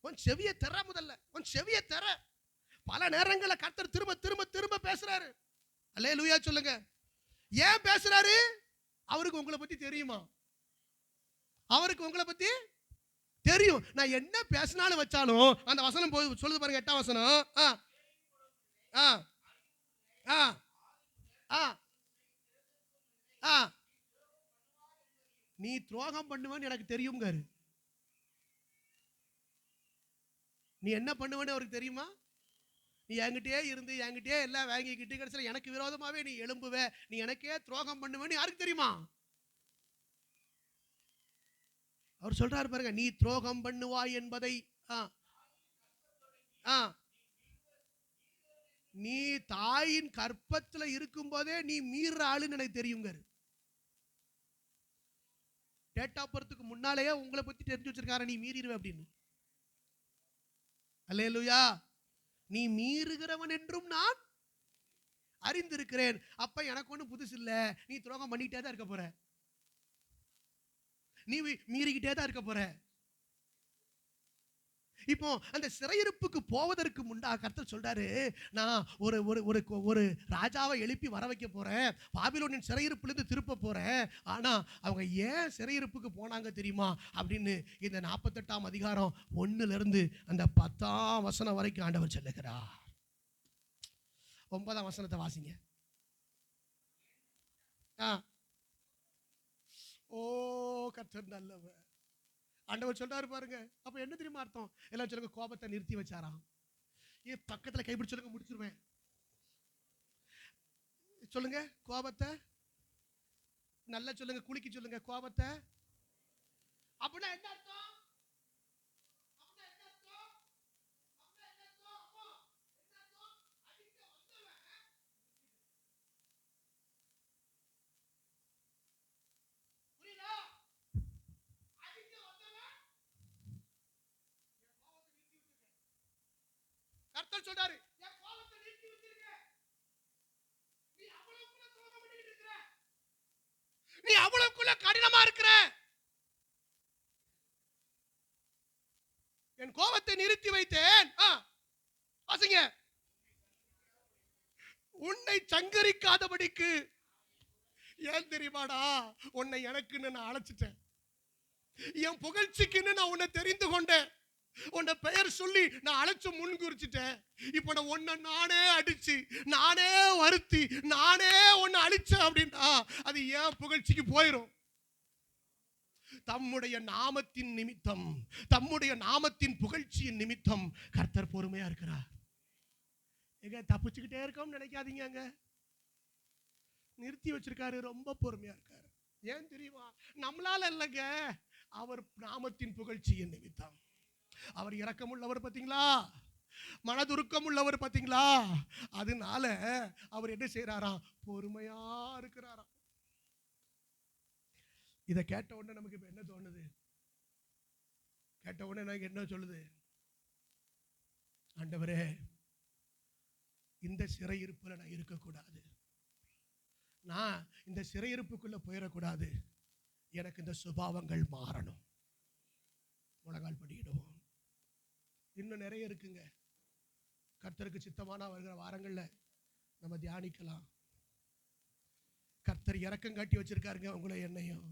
உன் செவியை தர. முதல்ல உன் செவியை தர. பல நேரங்களில் கர்த்தர் திரும்ப திரும்ப திரும்ப பேசுறாரு. அல்லேலூயா சொல்லுங்க. ஏன் பேசுறாரு? அவருக்கு உங்களை பத்தி தெரியுமா? அவருக்கு உங்களை பத்தி தெரியும். நான் என்ன பேசினாலும் வச்சாலும் அந்த வசனம் சொல்லுது பாருங்க. 8ஆம் வசனம். நீ துரோகம் பண்ணுவேன்னு எனக்கு தெரியும்காரு. நீ என்ன பண்ணுவேன்னு அவருக்கு தெரியுமா? நீ என்கிட்டயே இருந்து என்கிட்டயே எல்லாம் வாங்கிக்கிட்டு கடைசியில் எனக்கு விரோதமாவே நீ எழும்புவ, நீ எனக்கே துரோகம் பண்ணுவேன்னு யாருக்கு தெரியுமா? அவர் சொல்றாரு பாருங்க, நீ துரோகம் பண்ணுவாய் என்பதை ஆ, ஆ, நீ தாயின் கற்பத்துல இருக்கும் போதே நீ மீற ஆளுன்னு எனக்கு தெரியுங்க. டேட் ஆஃப் பர்த்துக்கு முன்னாலேயே உங்களை பத்தி தெரிஞ்சு வச்சிருக்காரு, நீ மீறிடுவே அப்படின்னு. அல்லேலூயா. நீ மீறுகிறவன் என்றும் நான் அறிந்திருக்கிறேன். அப்ப எனக்கு ஒன்றும் புதுசு இல்ல, நீ துரோகம் பண்ணிக்கிட்டே தான் இருக்க போற, நீ மீறிக்கிட்டே தான் இருக்க போற. இப்போ அந்த சிறையிருப்புக்கு போவதற்கு முன்னாக கர்த்தர் சொல்றாரு, நான் ஒரு ஒரு ஒரு ஒரு ராஜாவை எழுப்பி வர வைக்க போறேன், பாபிலோனின் சிறையிருப்பிலிருந்து திருப்ப போறேன். ஆனா அவங்க ஏன் சிறையிருப்புக்கு போனாங்க தெரியுமா அப்படின்னு இந்த 48ஆம் அதிகாரம் 1ல இருந்து அந்த 10ஆம் வசனம் வரைக்கும் ஆண்டவர் சொல்லுகிறார். 9ஆம் வசனத்தை வாசிங்க. ஓ கர்த்தர் நல்லவர். ஆண்டவர் சொல்றாரு பாருங்க. அப்ப என்ன தெரியுமா அர்த்தம்? எல்லாம் சொல்லுங்க, கோபத்தை நிறுத்தி வச்சாராம். பக்கத்துல கைப்பிடி சொல்லுங்க, முடிச்சிருவேன். சொல்லுங்க கோபத்தை நல்லா சொல்லுங்க, குலுக்கி சொல்லுங்க கோபத்தை. அப்படின்னா என்ன அர்த்தம்? கர்த்தர் சொல்றாரு, என் கோபத்தை நிறுத்தி வச்சிருக்க. நீ அவ்வளவுக்குள்ள துரோகம் பண்ணிட்டு இருக்கிற, நீ அவ்வளவுக்குள்ள கடினமா இருக்கிற. என் கோபத்தை நிறுத்தி வைத்தேன். வாசிங்க. உன்னை சங்கரிக்காதபடிக்கு. ஏன் தெரியுமாடா? உன்னை எனக்குன்னு நான் அழைச்சிட்டேன், என் புகழ்ச்சிக்குன்னு நான் உன்னை தெரிந்து கொண்டேன், உன்னை பெயர் சொல்லி நான் அழைச்சு முன் குறிச்சிட்டேன். இப்ப நான் உன்னை நானே அடிச்சு நானே வருத்தி நானே உன்னை அழிச்சேன் அப்படின்னா அது ஏன் புகழ்ச்சிக்கு போயிடும். தம்முடைய நாமத்தின் நிமித்தம், தம்முடைய நாமத்தின் புகழ்ச்சியின் நிமித்தம் கர்த்தர் பொறுமையா இருக்கிறார். எங்க தப்பிச்சுக்கிட்டே இருக்கோம் நினைக்காதீங்க, அங்க நிறுத்தி வச்சிருக்காரு, ரொம்ப பொறுமையா இருக்காரு. ஏன் தெரியுமா? நம்மளால இல்லைங்க, அவர் நாமத்தின் புகழ்ச்சியின் நிமித்தம். அவர் இரக்கம் உள்ளவர் பாத்தீங்களா, மனதுருக்கம் உள்ளவர் பாத்தீங்களா, அதனால அவர் என்ன செய்யறாராம்? பொறுமையா இருக்கிறாராம். இதை கேட்ட உடனே நமக்கு இப்ப என்ன தோணுது? கேட்ட உடனே எனக்கு என்ன சொல்லுது? ஆண்டவரே, இந்த சிறையிருப்புல நான் இருக்கக்கூடாது, நான் இந்த சிறையிருப்புக்குள்ள போயிடக்கூடாது, எனக்கு இந்த சுபாவங்கள் மாறணும். முழங்கால் படியிடுவோம். இன்னும் நிறைய இருக்குங்க. கர்த்தருக்கு சித்தமான வருகிற வாரங்கள்ல நம்ம தியானிக்கலாம். கர்த்தர் இரக்கம் காட்டி வச்சிருக்காருங்க உங்களை என்னையும்.